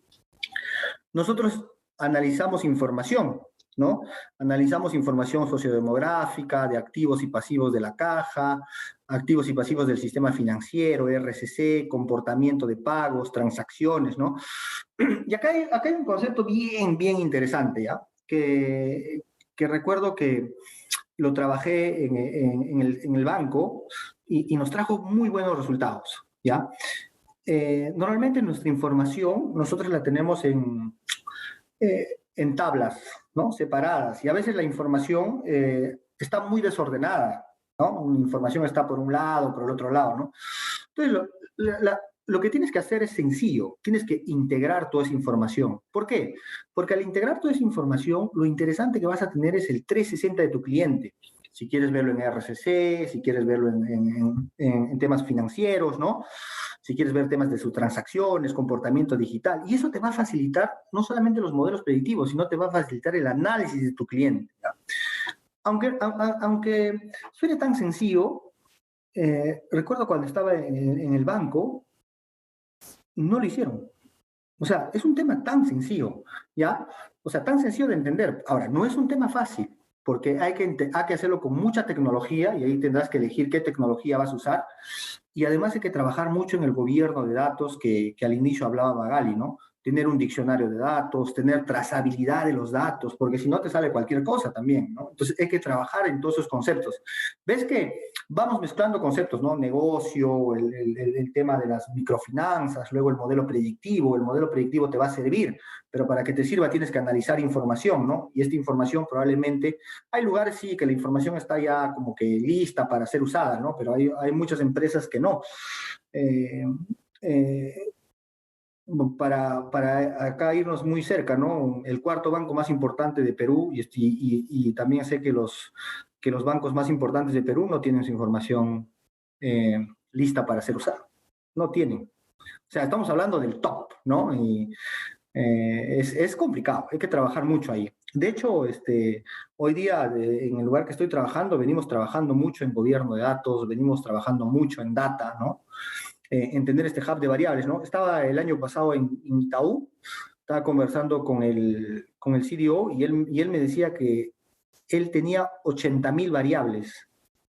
nosotros analizamos información, ¿no? Analizamos información sociodemográfica, de activos y pasivos de la caja, activos y pasivos del sistema financiero, RCC, comportamiento de pagos, transacciones, ¿no? Y acá hay un concepto bien interesante, ¿ya? Que recuerdo que lo trabajé en el banco y nos trajo muy buenos resultados, ¿ya? Normalmente nuestra información nosotros la tenemos en tablas, ¿no? Separadas, y a veces la información está muy desordenada, ¿no? Una información está por un lado, por el otro lado, ¿no? Entonces, lo que tienes que hacer es sencillo, tienes que integrar toda esa información. ¿Por qué? Porque al integrar toda esa información, lo interesante que vas a tener es el 360 de tu cliente. Si quieres verlo en RSC, si quieres verlo en temas financieros, ¿no? Si quieres ver temas de sus transacciones, comportamiento digital. Y eso te va a facilitar no solamente los modelos predictivos, sino te va a facilitar el análisis de tu cliente, ¿ya? Aunque suene tan sencillo, recuerdo cuando estaba en el banco, no lo hicieron. O sea, es un tema tan sencillo, ¿ya? O sea, tan sencillo de entender. Ahora, no es un tema fácil, porque hay que hacerlo con mucha tecnología y ahí tendrás que elegir qué tecnología vas a usar. Y además hay que trabajar mucho en el gobierno de datos que al inicio hablaba Magali, ¿no? Tener un diccionario de datos, tener trazabilidad de los datos, porque si no te sale cualquier cosa también, ¿no? Entonces hay que trabajar en todos esos conceptos. ¿Ves que vamos mezclando conceptos, ¿no? Negocio, el tema de las microfinanzas, luego el modelo predictivo te va a servir, pero para que te sirva tienes que analizar información, ¿no? Y esta información probablemente, hay lugares sí que la información está ya como que lista para ser usada, ¿no? Pero hay muchas empresas que no. Para acá irnos muy cerca, ¿no? El cuarto banco más importante de Perú, y también sé que los bancos más importantes de Perú no tienen su información lista para ser usada. No tienen. O sea, estamos hablando del top, ¿no? Y es complicado, hay que trabajar mucho ahí. De hecho, hoy día en el lugar que estoy trabajando, venimos trabajando mucho en gobierno de datos, venimos trabajando mucho en data, ¿no? Entender este hub de variables, ¿no? Estaba el año pasado en Itaú, estaba conversando con el CDO y él me decía que él tenía 80.000 variables.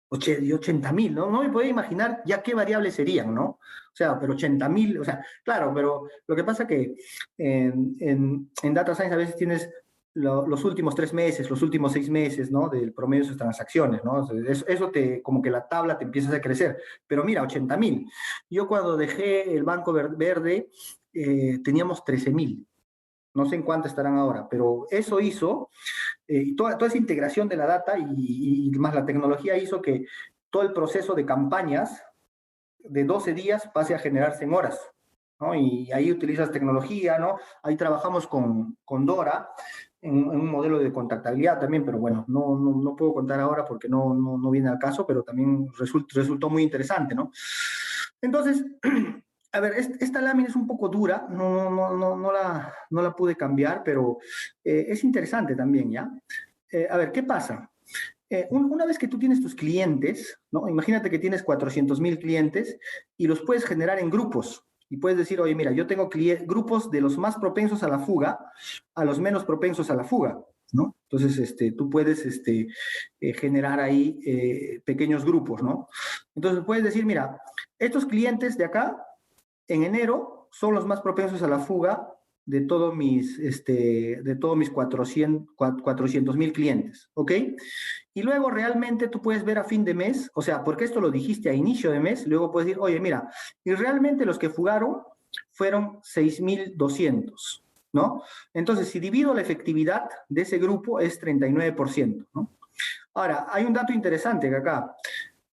80.000, ¿no? No me podía imaginar ya qué variables serían, ¿no? O sea, pero 80.000, o sea, claro, pero lo que pasa que en Data Science a veces tienes los últimos 3 meses, los últimos 6 meses, ¿no? Del promedio de sus transacciones, ¿no? Eso como que la tabla te empieza a crecer. Pero mira, 80.000. Yo cuando dejé el Banco Verde, teníamos 13.000. No sé en cuánto estarán ahora, pero eso hizo, toda esa integración de la data y más la tecnología hizo que todo el proceso de campañas de 12 días pase a generarse en horas, ¿no? Y ahí utilizas tecnología, ¿no? Ahí trabajamos con Dora en un modelo de contactabilidad también, pero bueno, no puedo contar ahora porque no viene al caso, pero también resultó muy interesante, ¿no? Entonces, a ver, esta lámina es un poco dura, no la pude cambiar, pero es interesante también, ¿ya? A ver, ¿qué pasa? Una vez que tú tienes tus clientes, ¿no? Imagínate que tienes 400.000 clientes y los puedes generar en grupos. Y puedes decir, oye, mira, yo tengo grupos de los más propensos a la fuga a los menos propensos a la fuga, ¿no? Entonces, tú puedes generar ahí pequeños grupos, ¿no? Entonces, puedes decir, mira, estos clientes de acá, en enero, son los más propensos a la fuga de todos mis 400.000 clientes, ¿ok? Y luego realmente tú puedes ver a fin de mes, o sea, porque esto lo dijiste a inicio de mes, luego puedes decir, oye, mira, y realmente los que fugaron fueron 6.200, ¿no? Entonces, si divido la efectividad de ese grupo es 39%, ¿no? Ahora, hay un dato interesante que acá,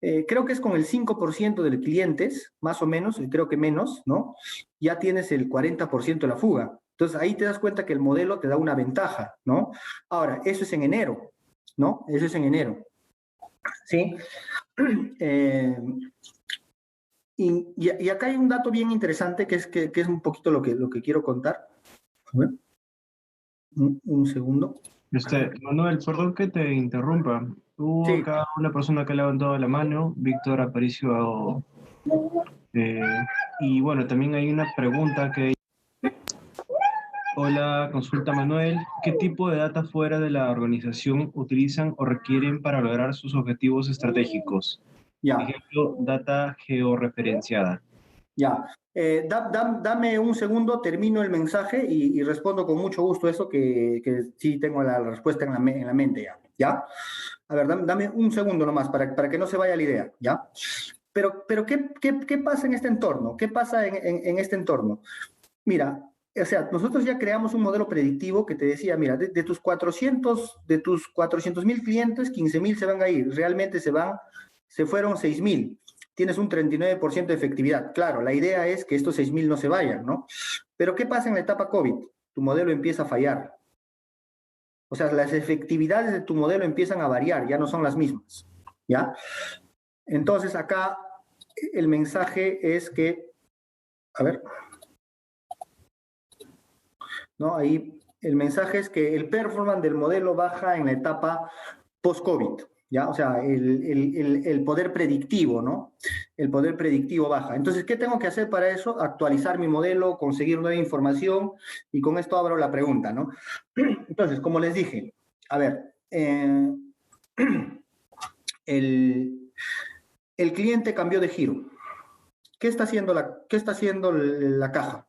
creo que es con el 5% de clientes, más o menos, creo que menos, ¿no? Ya tienes el 40% de la fuga. Entonces, ahí te das cuenta que el modelo te da una ventaja, ¿no? Ahora, eso es en enero, ¿no? Eso es en enero. ¿Sí? Y acá hay un dato bien interesante que es un poquito lo que quiero contar. A ver. Un segundo. Manuel, perdón que te interrumpa. Hubo Sí. acá una persona que ha levantado la mano, Víctor Aparicio. Y bueno, también hay una pregunta que... Hola, consulta Manuel. ¿Qué tipo de data fuera de la organización utilizan o requieren para lograr sus objetivos estratégicos? Ya. Por ejemplo, data georreferenciada. Ya. Dame un segundo, termino el mensaje y respondo con mucho gusto eso que sí tengo la respuesta en la mente ya. ¿Ya? A ver, dame un segundo nomás para que no se vaya la idea, ¿ya? Pero ¿qué pasa en este entorno? ¿Qué pasa en este entorno? Mira, o sea, nosotros ya creamos un modelo predictivo que te decía, mira, de tus 400.000 clientes, 15.000 se van a ir, realmente se fueron 6.000. Tienes un 39% de efectividad. Claro, la idea es que estos 6.000 no se vayan, ¿no? Pero ¿qué pasa en la etapa COVID? Tu modelo empieza a fallar. O sea, las efectividades de tu modelo empiezan a variar, ya no son las mismas, ¿ya? Entonces, acá el mensaje es que, a ver, ¿no? Ahí el mensaje es que el performance del modelo baja en la etapa post-COVID, ¿ya? O sea, el poder predictivo, ¿no? El poder predictivo baja. Entonces, ¿qué tengo que hacer para eso? Actualizar mi modelo, conseguir nueva información, y con esto abro la pregunta, ¿no? Entonces, como les dije, a ver, el cliente cambió de giro. ¿Qué está haciendo la caja?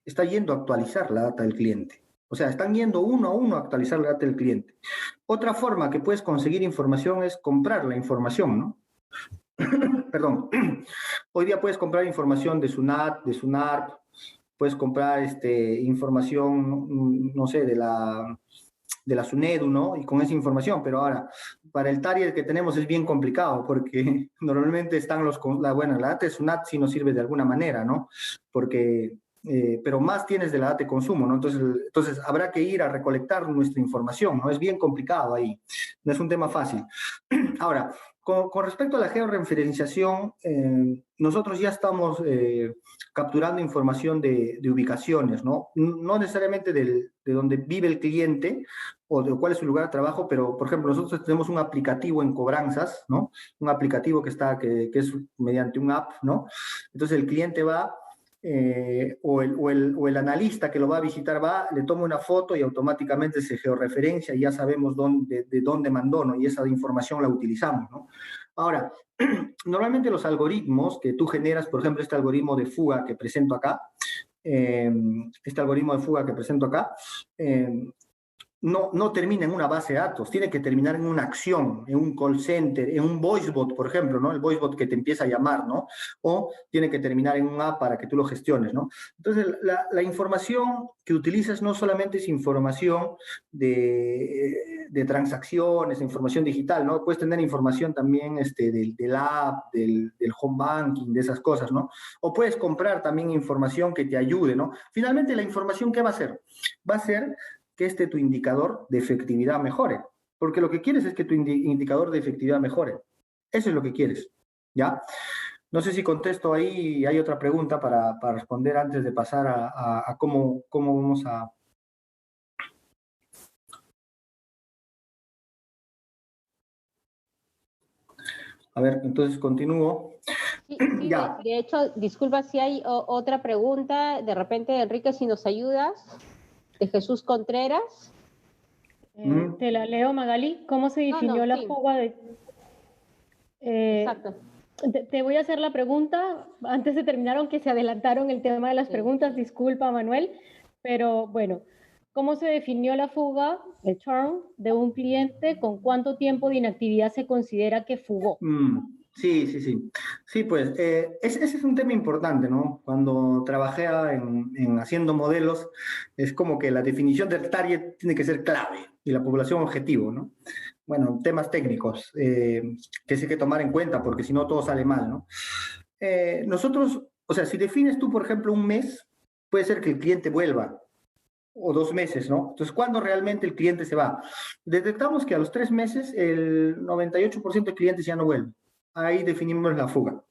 Está yendo a actualizar la data del cliente. O sea, están yendo uno a uno a actualizar la data del cliente. Otra forma que puedes conseguir información es comprar la información, ¿no? Perdón. Hoy día puedes comprar información de SUNAT, de SUNARP, puedes comprar información, no sé, de la SUNEDU, ¿no? Y con esa información, pero ahora, para el target que tenemos es bien complicado, porque normalmente están la data de SUNAT sí nos sirve de alguna manera, ¿no? Porque pero más tienes de la data de consumo, ¿no? Entonces habrá que ir a recolectar nuestra información, ¿no? Es bien complicado ahí, no es un tema fácil. Ahora, con respecto a la georreferenciación, nosotros ya estamos capturando información de ubicaciones, ¿no? No necesariamente de donde vive el cliente o de cuál es su lugar de trabajo, pero, por ejemplo, nosotros tenemos un aplicativo en cobranzas, ¿no? Un aplicativo que es mediante un app, ¿no? Entonces el cliente va, o el analista que lo va a visitar le toma una foto y automáticamente se georreferencia y ya sabemos de dónde mandó, ¿no? Y esa información la utilizamos, ¿no? Ahora, normalmente los algoritmos que tú generas, por ejemplo, este algoritmo de fuga que presento acá, no termina en una base de datos, tiene que terminar en una acción, en un call center, en un voice bot, por ejemplo, ¿no? El voice bot que te empieza a llamar, ¿no? O tiene que terminar en un app para que tú lo gestiones, ¿no? Entonces, la información que utilizas no solamente es información de transacciones, información digital, ¿no? Puedes tener información también del app, del home banking, de esas cosas, ¿no? O puedes comprar también información que te ayude, ¿no? Finalmente, la información, ¿qué va a hacer? Va a ser que tu indicador de efectividad mejore. Porque lo que quieres es que tu indicador de efectividad mejore. Eso es lo que quieres, ¿ya? No sé si contesto ahí, hay otra pregunta para responder antes de pasar a cómo vamos a... A ver, entonces continúo. Sí, ya. De hecho, disculpa si hay otra pregunta, de repente, Enrique, si nos ayudas, de Jesús Contreras. Te la leo, Magali. ¿Cómo se definió la fuga de...? Exacto. Te voy a hacer la pregunta antes de terminar, aunque se adelantaron el tema de las preguntas. Disculpa, Manuel. Pero bueno, ¿cómo se definió la fuga, el churn, de un cliente? ¿Con cuánto tiempo de inactividad se considera que fugó? Sí. Sí, pues ese es un tema importante, ¿no? Cuando trabajé en haciendo modelos, es como que la definición del target tiene que ser clave y la población objetivo, ¿no? Bueno, temas técnicos que sí hay que tomar en cuenta porque si no todo sale mal, ¿no? Nosotros, o sea, si defines tú, por ejemplo, un mes, puede ser que el cliente vuelva, o 2 meses, ¿no? Entonces, ¿cuándo realmente el cliente se va? Detectamos que a los 3 meses el 98% de clientes ya no vuelven. Ahí definimos la fuga.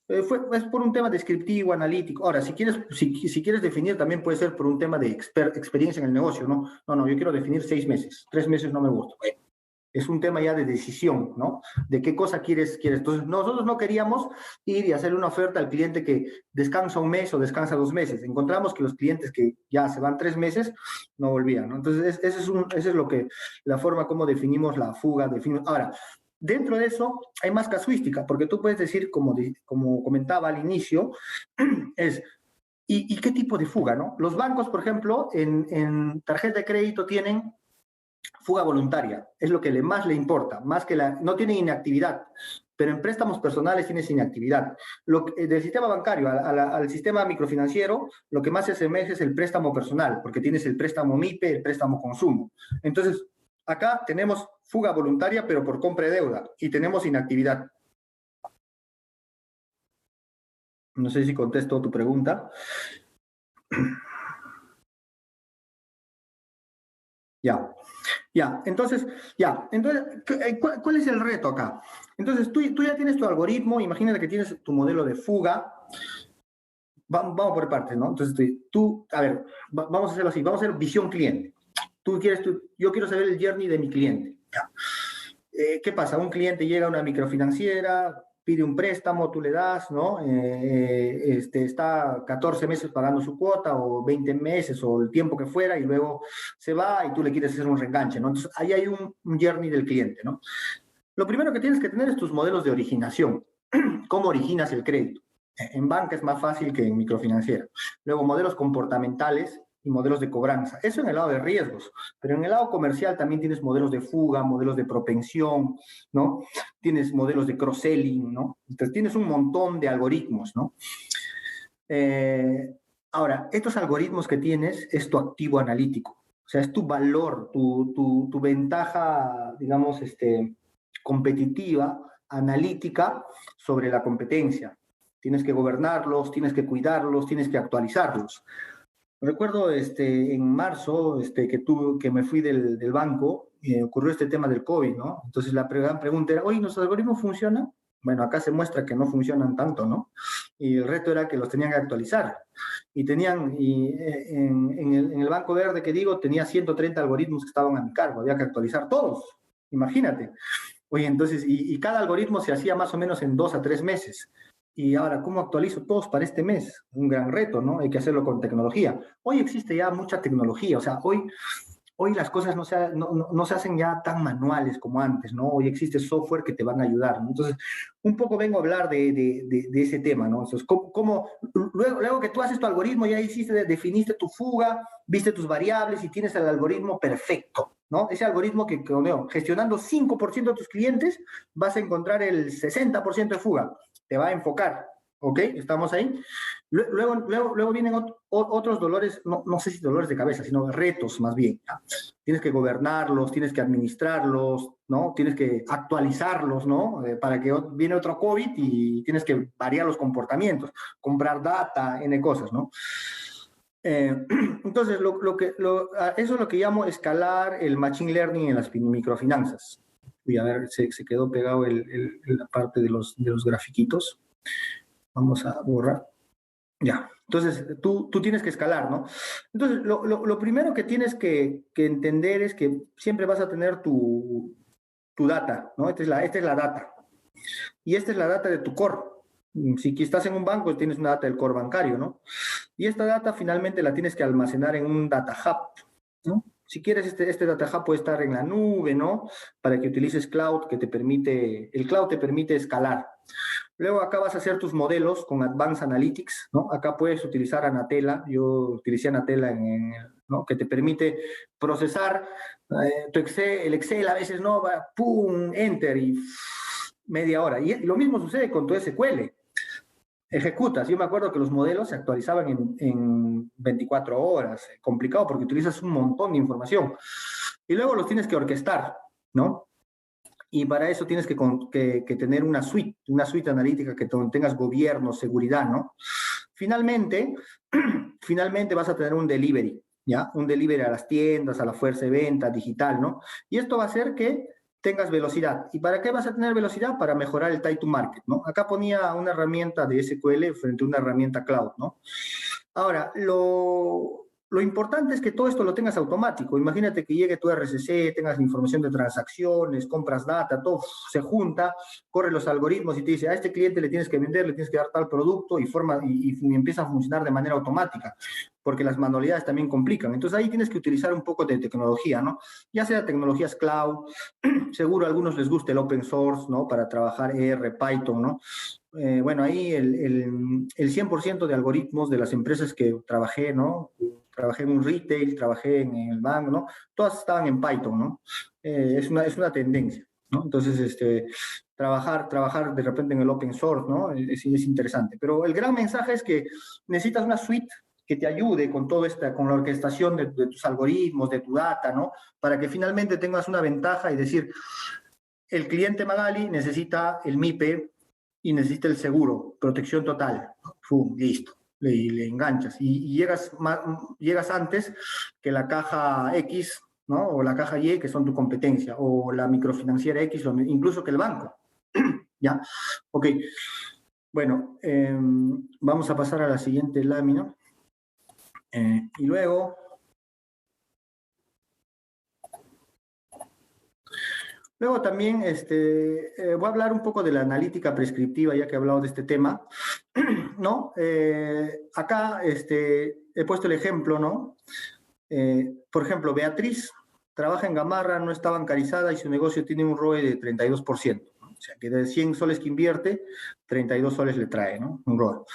Es por un tema descriptivo, analítico. Ahora, si quieres definir, también puede ser por un tema de experiencia en el negocio, ¿no? No, yo quiero definir 6 meses. 3 meses no me gusta. Bueno, es un tema ya de decisión, ¿no? De qué cosa quieres. Entonces, nosotros no queríamos ir y hacerle una oferta al cliente que descansa 1 mes o descansa 2 meses. Encontramos que los clientes que ya se van 3 meses no volvían, ¿no? Entonces, esa es la forma como definimos la fuga. Ahora, dentro de eso hay más casuística, porque tú puedes decir, como comentaba al inicio, ¿y qué tipo de fuga, no? Los bancos, por ejemplo, en tarjeta de crédito tienen fuga voluntaria, es lo que más le importa, más que no tiene inactividad, pero en préstamos personales tienes inactividad. Del sistema bancario al sistema microfinanciero, lo que más se asemeja es el préstamo personal, porque tienes el préstamo MIPE, el préstamo consumo. Entonces, acá tenemos fuga voluntaria, pero por compra de deuda, y tenemos inactividad. No sé si contesto tu pregunta. Entonces, ¿cuál es el reto acá? Entonces, tú ya tienes tu algoritmo, imagínate que tienes tu modelo de fuga. Vamos por partes, ¿no? Entonces, vamos a hacerlo así, vamos a hacer visión cliente. Yo quiero saber el journey de mi cliente. ¿Qué pasa? Un cliente llega a una microfinanciera, pide un préstamo, tú le das, ¿no? Está 14 meses pagando su cuota o 20 meses o el tiempo que fuera y luego se va y tú le quieres hacer un reenganche, ¿no? Entonces, ahí hay un journey del cliente, ¿no? Lo primero que tienes que tener es tus modelos de originación. ¿Cómo originas el crédito? En banca es más fácil que en microfinanciera. Luego, modelos comportamentales y modelos de cobranza. Eso en el lado de riesgos, pero en el lado comercial también tienes modelos de fuga, modelos de propensión, ¿no? Tienes modelos de cross-selling, ¿no? Entonces tienes un montón de algoritmos, ¿no? Ahora, estos algoritmos que tienes es tu activo analítico, o sea, es tu valor, tu ventaja, digamos, competitiva, analítica sobre la competencia. Tienes que gobernarlos, tienes que cuidarlos, tienes que actualizarlos. Recuerdo en marzo que me fui del banco, ocurrió este tema del COVID, ¿no? Entonces la gran pregunta era, oye, ¿nuestros algoritmos funcionan? Bueno, acá se muestra que no funcionan tanto, ¿no? Y el reto era que los tenían que actualizar. En el Banco Verde que digo, tenía 130 algoritmos que estaban a mi cargo, había que actualizar todos, imagínate. Oye, entonces, y cada algoritmo se hacía más o menos en 2 a 3 meses. Y ahora, ¿cómo actualizo todos para este mes? Un gran reto, ¿no? Hay que hacerlo con tecnología. Hoy existe ya mucha tecnología, o sea, hoy las cosas no se hacen ya tan manuales como antes, ¿no? Hoy existe software que te van a ayudar, ¿no? Entonces, un poco vengo a hablar de ese tema, ¿no? Entonces, luego que tú haces tu algoritmo, ya definiste tu fuga, viste tus variables y tienes el algoritmo perfecto, ¿no? Ese algoritmo que gestionando 5% de tus clientes, vas a encontrar el 60% de fuga. Te va a enfocar, ¿ok? ¿Estamos ahí? Luego vienen otros dolores, no sé si dolores de cabeza, sino retos más bien. ¿No? Tienes que gobernarlos, tienes que administrarlos, ¿no? Tienes que actualizarlos, ¿no? Para que viene otro COVID y tienes que variar los comportamientos, comprar data, N cosas, ¿no? Entonces, eso es lo que llamo escalar el machine learning en las microfinanzas. Voy a ver, se quedó pegado la parte de los grafiquitos. Vamos a borrar. Ya, entonces tú tienes que escalar, ¿no? Entonces, lo primero que tienes que entender es que siempre vas a tener tu data, ¿no? Esta es la data. Y esta es la data de tu core. Si estás en un banco, tienes una data del core bancario, ¿no? Y esta data finalmente la tienes que almacenar en un data hub, ¿no? Si quieres, este data hub puede estar en la nube, ¿no? Para que utilices cloud, el cloud te permite escalar. Luego acá vas a hacer tus modelos con Advanced Analytics, ¿no? Acá puedes utilizar Anatela, yo utilicé Anatela ¿no? Que te permite procesar el Excel a veces, ¿no? Va, pum, enter y media hora. Y lo mismo sucede con tu SQL. Ejecutas. Yo me acuerdo que los modelos se actualizaban en 24 horas. Complicado porque utilizas un montón de información. Y luego los tienes que orquestar, ¿no? Y para eso tienes que tener una suite analítica que tengas gobierno, seguridad, ¿no? Finalmente vas a tener un delivery, ¿ya? Un delivery a las tiendas, a la fuerza de venta, digital, ¿no? Y esto va a hacer que tengas velocidad. ¿Y para qué vas a tener velocidad? Para mejorar el time to market, ¿no? Acá ponía una herramienta de SQL frente a una herramienta cloud, ¿no? Ahora, lo importante es que todo esto lo tengas automático. Imagínate que llegue tu RCC, tengas información de transacciones, compras data, todo se junta, corre los algoritmos y te dice, a este cliente le tienes que vender, le tienes que dar tal producto y empieza a funcionar de manera automática, porque las manualidades también complican. Entonces ahí tienes que utilizar un poco de tecnología, ¿no? Ya sea tecnologías cloud, seguro a algunos les gusta el open source, ¿no? Para trabajar R, Python, ¿no? Bueno, ahí el 100% de algoritmos de las empresas que trabajé, ¿no? trabajé en un retail, trabajé en el banco, ¿no? Todas estaban en Python, ¿no? Es una tendencia, ¿no? Entonces, trabajar de repente en el open source, ¿no? Es interesante. Pero el gran mensaje es que necesitas una suite que te ayude con todo con la orquestación de tus algoritmos, de tu data, ¿no? Para que finalmente tengas una ventaja y decir, el cliente Magali necesita el MIPE y necesita el seguro, protección total. ¡Fum! Listo. Le enganchas y llegas antes que la caja X, ¿no? O la caja Y, que son tu competencia, o la microfinanciera X, o incluso que el banco. ¿Ya? Ok. Bueno, vamos a pasar a la siguiente lámina. Y luego... Luego también voy a hablar un poco de la analítica prescriptiva, ya que he hablado de este tema, ¿no? Acá he puesto el ejemplo, ¿no? Por ejemplo, Beatriz trabaja en Gamarra, no está bancarizada y su negocio tiene un ROE de 32%. ¿No? O sea, que de 100 soles que invierte, 32 soles le trae, ¿no? Un ROE.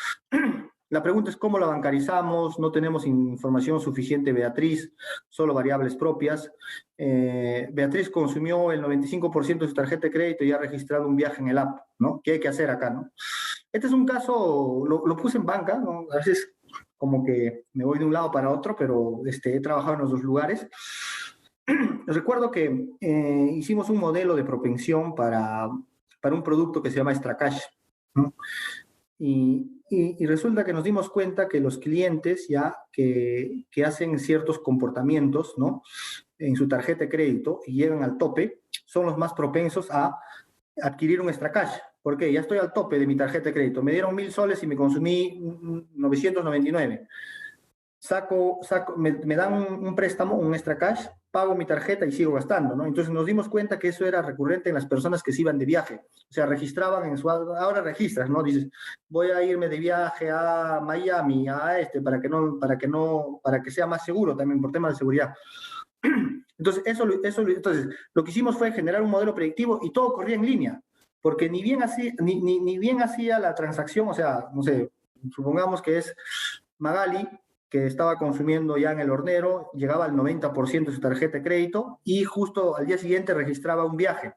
La pregunta es cómo la bancarizamos, no tenemos información suficiente, Beatriz, solo variables propias. Beatriz consumió el 95% de su tarjeta de crédito y ha registrado un viaje en el app, ¿no? ¿Qué hay que hacer acá, no? Este es un caso, lo puse en banca, ¿no? A veces como que me voy de un lado para otro, pero he trabajado en los dos lugares. Recuerdo que hicimos un modelo de propensión para un producto que se llama Extracash, ¿no? Y resulta que nos dimos cuenta que los clientes ya que hacen ciertos comportamientos, ¿no? En su tarjeta de crédito y llegan al tope, son los más propensos a adquirir un Extracash. ¿Por qué? Ya estoy al tope de mi tarjeta de crédito. Me dieron 1.000 soles y me consumí 999. Me dan un préstamo, un Extracash, pago mi tarjeta y sigo gastando, ¿no? Entonces nos dimos cuenta que eso era recurrente en las personas que se iban de viaje. O sea, registraban ahora registras, ¿no? Dices, voy a irme de viaje a Miami, para que sea más seguro también por temas de seguridad. Entonces, entonces, lo que hicimos fue generar un modelo predictivo y todo corría en línea, porque ni bien hacía la transacción, o sea, no sé, supongamos que es Magali, que estaba consumiendo ya en el hornero, llegaba al 90% de su tarjeta de crédito y justo al día siguiente registraba un viaje.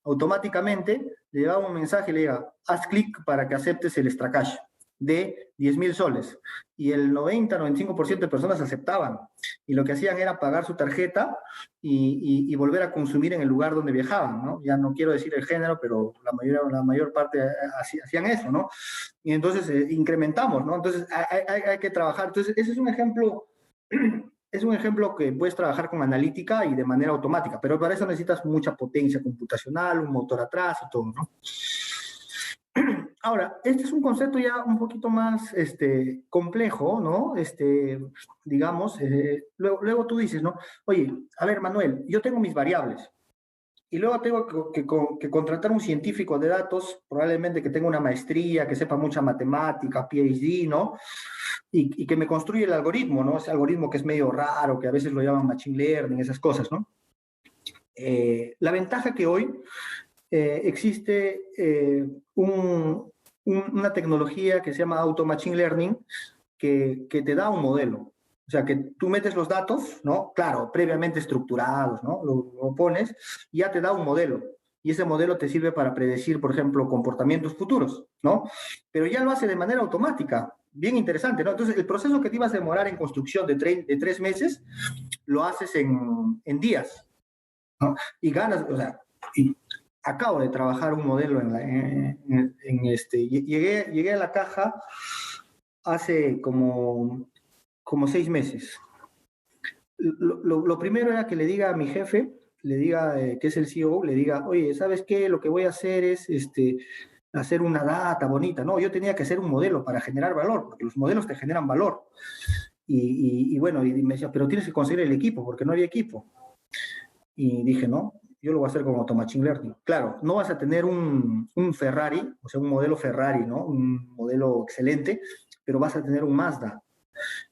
Automáticamente le llegaba un mensaje y le diga, haz clic para que aceptes el Extracash de 10.000 soles. Y el 90-95% de personas aceptaban. Y lo que hacían era pagar su tarjeta y volver a consumir en el lugar donde viajaban, ¿no? Ya no quiero decir el género, pero la mayor parte hacían eso, ¿no? Y entonces incrementamos, ¿no? Entonces hay que trabajar. Entonces ese es un ejemplo... Es un ejemplo que puedes trabajar con analítica y de manera automática, pero para eso necesitas mucha potencia computacional, un motor atrás y todo, ¿no? Ahora, este es un concepto ya un poquito más complejo, ¿no? Digamos, luego tú dices, ¿no? Oye, a ver, Manuel, yo tengo mis variables y luego tengo que contratar un científico de datos, probablemente que tenga una maestría, que sepa mucha matemática, PhD, ¿no? Y que me construye el algoritmo, ¿no? Ese algoritmo que es medio raro, que a veces lo llaman machine learning, esas cosas, ¿no? La ventaja que hoy existe una tecnología que se llama Auto Machine Learning que te da un modelo. O sea, que tú metes los datos, ¿no? Claro, previamente estructurados, ¿no? Lo pones y ya te da un modelo. Y ese modelo te sirve para predecir, por ejemplo, comportamientos futuros, ¿no? Pero ya lo hace de manera automática. Bien interesante, ¿no? Entonces, el proceso que te ibas a demorar en construcción de 3 meses, lo haces en días, ¿no? Y ganas, o sea, acabo de trabajar un modelo llegué a la caja hace como 6 meses. Lo primero era que le diga a mi jefe, le diga, que es el CEO, le diga, oye, ¿sabes qué? Lo que voy a hacer es hacer una data bonita. No, yo tenía que hacer un modelo para generar valor, porque los modelos te generan valor. Y bueno, y me decía, pero tienes que conseguir el equipo, porque no había equipo. Y dije, no, yo lo voy a hacer con Auto Machine Learning. Claro, no vas a tener un Ferrari, o sea, un modelo Ferrari, ¿no? Un modelo excelente, pero vas a tener un Mazda.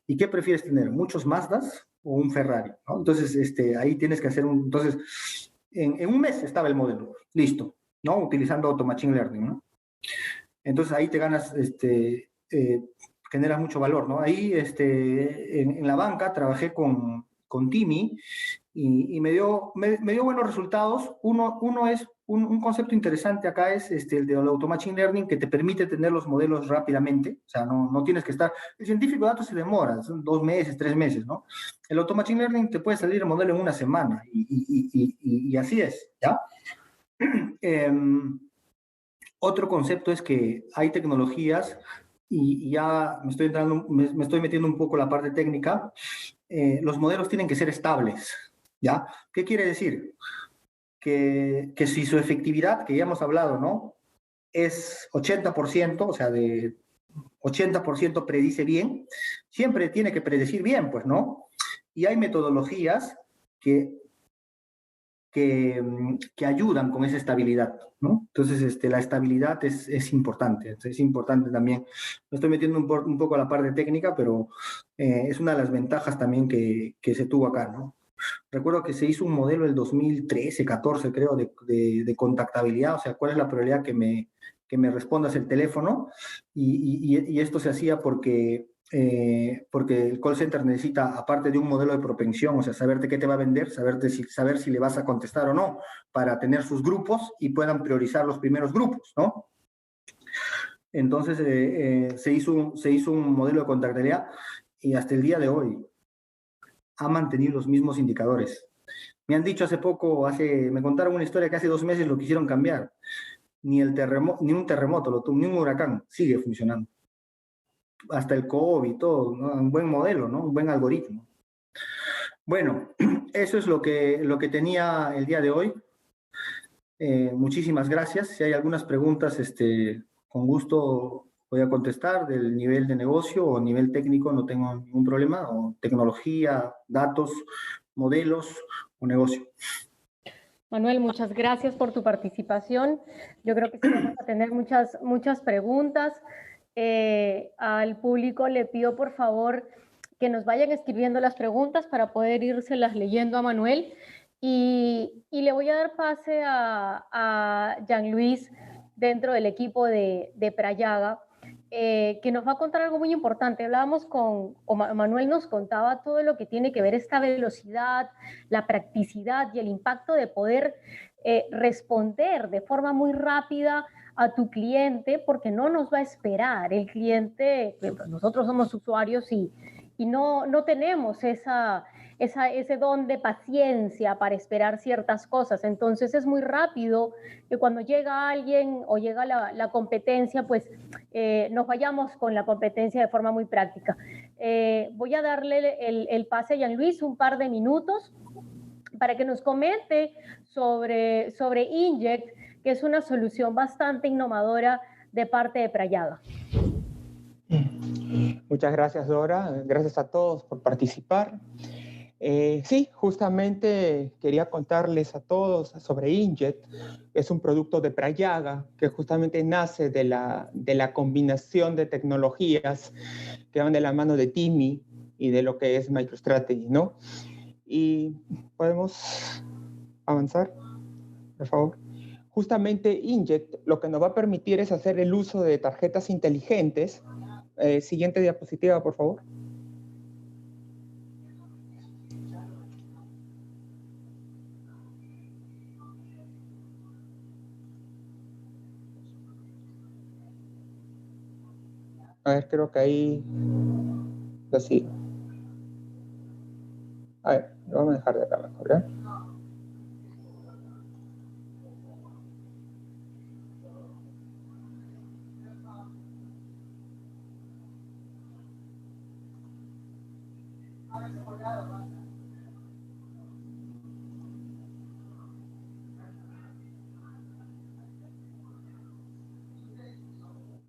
¿Y qué prefieres tener? ¿Muchos Mazdas o un Ferrari? ¿No? Entonces, ahí tienes que hacer entonces, en un mes estaba el modelo, listo, ¿no? Utilizando Auto Machine Learning, ¿no? Entonces ahí te ganas, genera mucho valor, ¿no? Ahí, en la banca trabajé con Timi y me dio buenos resultados. Uno es, un concepto interesante acá es el de Auto Machine Learning, que te permite tener los modelos rápidamente, o sea, no tienes que estar, el científico de datos se demora, son 2 meses, 3 meses, ¿no? El Auto Machine Learning te puede salir el modelo en una semana y así es, ¿ya? Otro concepto es que hay tecnologías y ya me estoy metiendo un poco en la parte técnica. Los modelos tienen que ser estables, ¿ya? ¿Qué quiere decir? Que si su efectividad, que ya hemos hablado, ¿no? Es 80%, o sea, de 80% predice bien, siempre tiene que predecir bien, pues, ¿no? Y hay metodologías que ayudan con esa estabilidad, ¿no? Entonces, la estabilidad es importante, es importante también. Me estoy metiendo un poco a la parte técnica, pero es una de las ventajas también que se tuvo acá, ¿no? Recuerdo que se hizo un modelo el 2013, 14, creo, de contactabilidad, o sea, cuál es la probabilidad que me respondas el teléfono, y esto se hacía porque el call center necesita, aparte de un modelo de propensión, o sea, saberte qué te va a vender, saber si le vas a contestar o no, para tener sus grupos y puedan priorizar los primeros grupos, ¿no? Entonces, se hizo un modelo de contactabilidad y hasta el día de hoy ha mantenido los mismos indicadores. Me han dicho hace poco, me contaron una historia que hace 2 meses lo quisieron cambiar. Ni un terremoto, ni un huracán sigue funcionando. Hasta el COVID, todo, ¿no? Un buen modelo, ¿no? Un buen algoritmo. Bueno, eso es lo que tenía el día de hoy. Muchísimas gracias. Si hay algunas preguntas, con gusto voy a contestar del nivel de negocio o nivel técnico, no tengo ningún problema, o tecnología, datos, modelos o negocio. Manuel, muchas gracias por tu participación. Yo creo que sí vamos a tener muchas preguntas. Al público le pido, por favor, que nos vayan escribiendo las preguntas para poder írselas leyendo a Manuel. Y le voy a dar pase a Jean-Luis dentro del equipo de Prayaga, que nos va a contar algo muy importante. Hablábamos Manuel nos contaba todo lo que tiene que ver esta velocidad, la practicidad y el impacto de poder responder de forma muy rápida a tu cliente, porque no nos va a esperar. El cliente, nosotros somos usuarios y no tenemos ese don de paciencia para esperar ciertas cosas. Entonces es muy rápido que cuando llega alguien o llega la competencia, pues nos vayamos con la competencia de forma muy práctica. Voy a darle el pase a Jean-Luis un par de minutos para que nos comente sobre Inject, que es una solución bastante innovadora de parte de Prayaga. Muchas gracias, Dora. Gracias a todos por participar. Sí, justamente quería contarles a todos sobre Inject. Es un producto de Prayaga que justamente nace de la combinación de tecnologías que van de la mano de Timi y de lo que es MicroStrategy, ¿no? Y podemos avanzar, por favor. Justamente Inject lo que nos va a permitir es hacer el uso de tarjetas inteligentes. Siguiente diapositiva, por favor. A ver, creo que ahí... Así. A ver, lo vamos a dejar de acá mejor, ¿ya?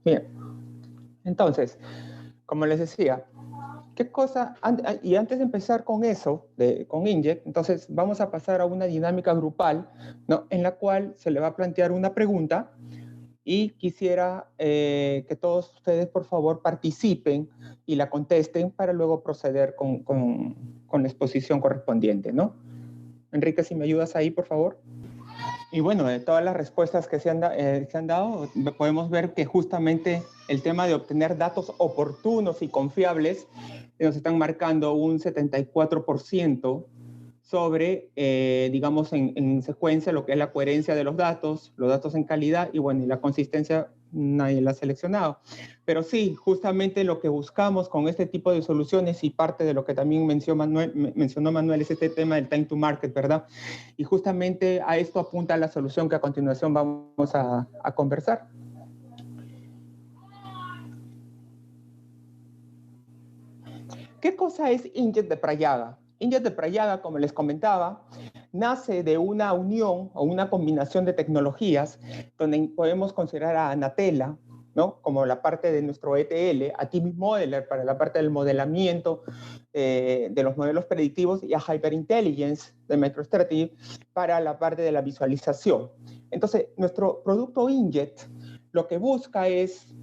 Bien, entonces, como les decía, ¿qué cosa? Y antes de empezar con eso, con Inject, entonces vamos a pasar a una dinámica grupal, ¿no? En la cual se le va a plantear una pregunta y quisiera que todos ustedes, por favor, participen y la contesten para luego proceder con la exposición correspondiente, ¿no? Enrique, si me ayudas ahí, por favor. Y bueno, de todas las respuestas que se han dado, podemos ver que justamente el tema de obtener datos oportunos y confiables nos están marcando un 74% sobre, digamos, en secuencia, lo que es la coherencia de los datos en calidad y, bueno, y la consistencia nadie la ha seleccionado. Pero sí, justamente lo que buscamos con este tipo de soluciones y parte de lo que también mencionó Manuel es este tema del time to market, ¿verdad? Y justamente a esto apunta la solución que a continuación vamos a conversar. ¿Qué cosa es Inkjet de Prayaga? Inkjet de Prayaga, como les comentaba, nace de una unión o una combinación de tecnologías donde podemos considerar a Anatela, ¿no? Como la parte de nuestro ETL, a Team Modeler para la parte del modelamiento de los modelos predictivos y a HyperIntelligence de MicroStrategy para la parte de la visualización. Entonces, nuestro producto Inkjet lo que busca es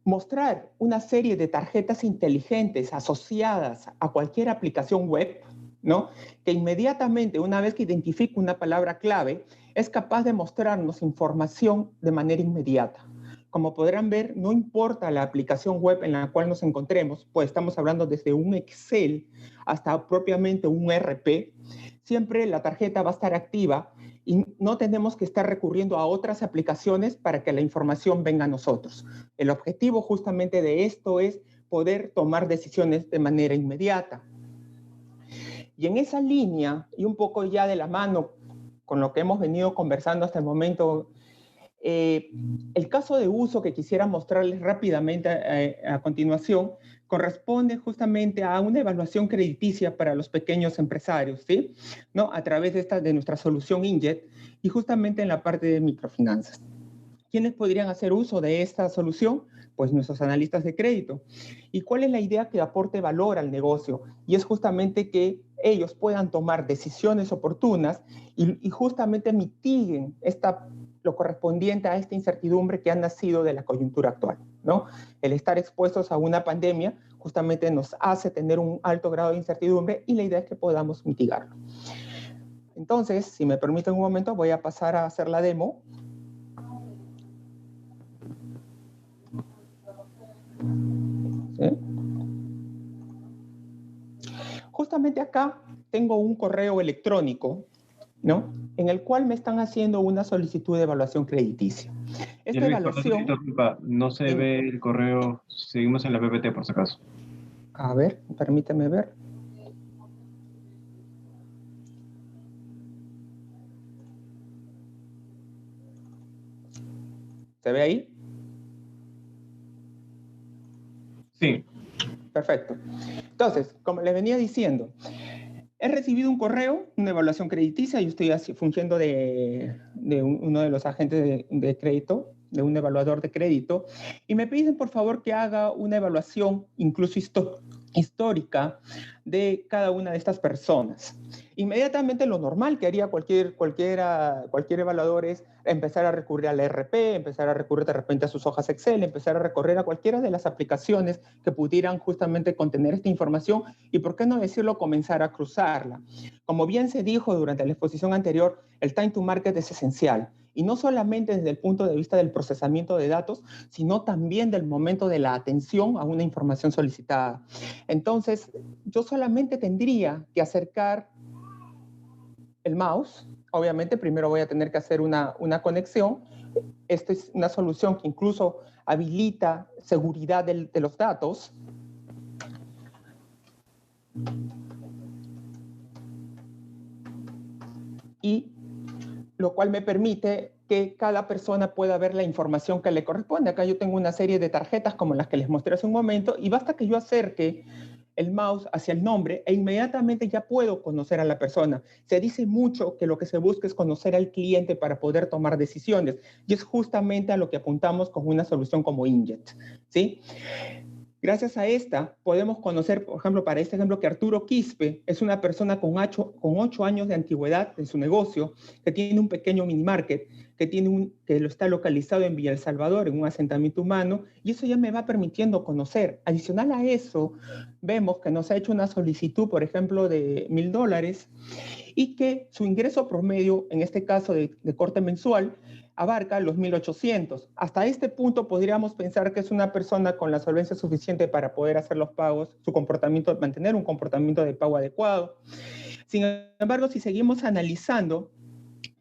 mostrar una serie de tarjetas inteligentes asociadas a cualquier aplicación web, ¿no? Que inmediatamente, una vez que identifica una palabra clave, es capaz de mostrarnos información de manera inmediata. Como podrán ver, no importa la aplicación web en la cual nos encontremos, pues estamos hablando desde un Excel hasta propiamente un ERP, siempre la tarjeta va a estar activa y no tenemos que estar recurriendo a otras aplicaciones para que la información venga a nosotros. El objetivo justamente de esto es poder tomar decisiones de manera inmediata. Y en esa línea, y un poco ya de la mano con lo que hemos venido conversando hasta el momento, el caso de uso que quisiera mostrarles rápidamente a continuación corresponde justamente a una evaluación crediticia para los pequeños empresarios, ¿sí? ¿No? A través de nuestra solución Inkjet y justamente en la parte de microfinanzas. ¿Quiénes podrían hacer uso de esta solución? Pues nuestros analistas de crédito. ¿Y cuál es la idea? Que aporte valor al negocio? Y es justamente que ellos puedan tomar decisiones oportunas y justamente mitiguen lo correspondiente a esta incertidumbre que ha nacido de la coyuntura actual, ¿no? El estar expuestos a una pandemia justamente nos hace tener un alto grado de incertidumbre y la idea es que podamos mitigarlo. Entonces, si me permiten un momento, voy a pasar a hacer la demo. ¿Sí? Justamente acá tengo un correo electrónico, ¿no? En el cual me están haciendo una solicitud de evaluación crediticia. Esta evaluación... No se ve el correo, seguimos en la PPT por si acaso. A ver, permíteme ver. ¿Se ve ahí? Sí. Perfecto. Entonces, como les venía diciendo, he recibido un correo, una evaluación crediticia, yo estoy fungiendo de uno de los agentes de crédito, de un evaluador de crédito, y me piden por favor que haga una evaluación incluso histórica de cada una de estas personas. Inmediatamente lo normal que haría cualquier evaluador es empezar a recurrir al ERP, empezar a recurrir de repente a sus hojas Excel, empezar a recorrer a cualquiera de las aplicaciones que pudieran justamente contener esta información y, por qué no decirlo, comenzar a cruzarla. Como bien se dijo durante la exposición anterior, el time to market es esencial. Y no solamente desde el punto de vista del procesamiento de datos, sino también del momento de la atención a una información solicitada. Entonces, yo solamente tendría que acercar el mouse. Obviamente, primero voy a tener que hacer una conexión. Esta es una solución que incluso habilita seguridad de los datos. Y lo cual me permite que cada persona pueda ver la información que le corresponde. Acá yo tengo una serie de tarjetas como las que les mostré hace un momento y basta que yo acerque el mouse hacia el nombre e inmediatamente ya puedo conocer a la persona. Se dice mucho que lo que se busca es conocer al cliente para poder tomar decisiones y es justamente a lo que apuntamos con una solución como Inkjet, ¿sí? Gracias a esta, podemos conocer, por ejemplo, para este ejemplo, que Arturo Quispe es una persona con 8 años de antigüedad en su negocio, que tiene un pequeño mini market, que lo está localizado en Villa El Salvador, en un asentamiento humano, y eso ya me va permitiendo conocer. Adicional a eso, vemos que nos ha hecho una solicitud, por ejemplo, de $1,000, y que su ingreso promedio, en este caso de corte mensual, abarca los 1.800. Hasta este punto podríamos pensar que es una persona con la solvencia suficiente para poder hacer los pagos, su comportamiento, mantener un comportamiento de pago adecuado. Sin embargo, si seguimos analizando,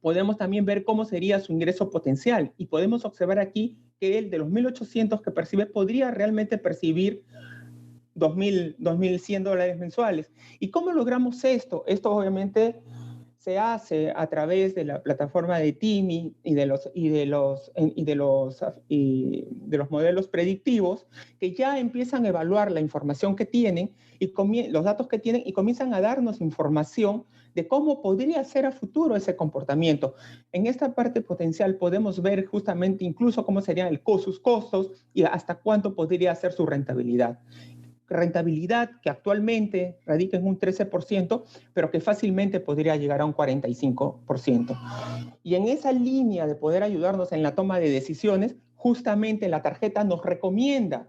podemos también ver cómo sería su ingreso potencial y podemos observar aquí que él de los 1.800 que percibe podría realmente percibir $2,100 mensuales. ¿Y cómo logramos esto? Esto obviamente se hace a través de la plataforma de TIMI y de los modelos predictivos que ya empiezan a evaluar la información que tienen y los datos que tienen y comienzan a darnos información de cómo podría ser a futuro ese comportamiento. En esta parte potencial podemos ver justamente incluso cómo serían sus costos y hasta cuánto podría ser su rentabilidad. Rentabilidad que actualmente radica en un 13%, pero que fácilmente podría llegar a un 45%. Y en esa línea de poder ayudarnos en la toma de decisiones, justamente la tarjeta nos recomienda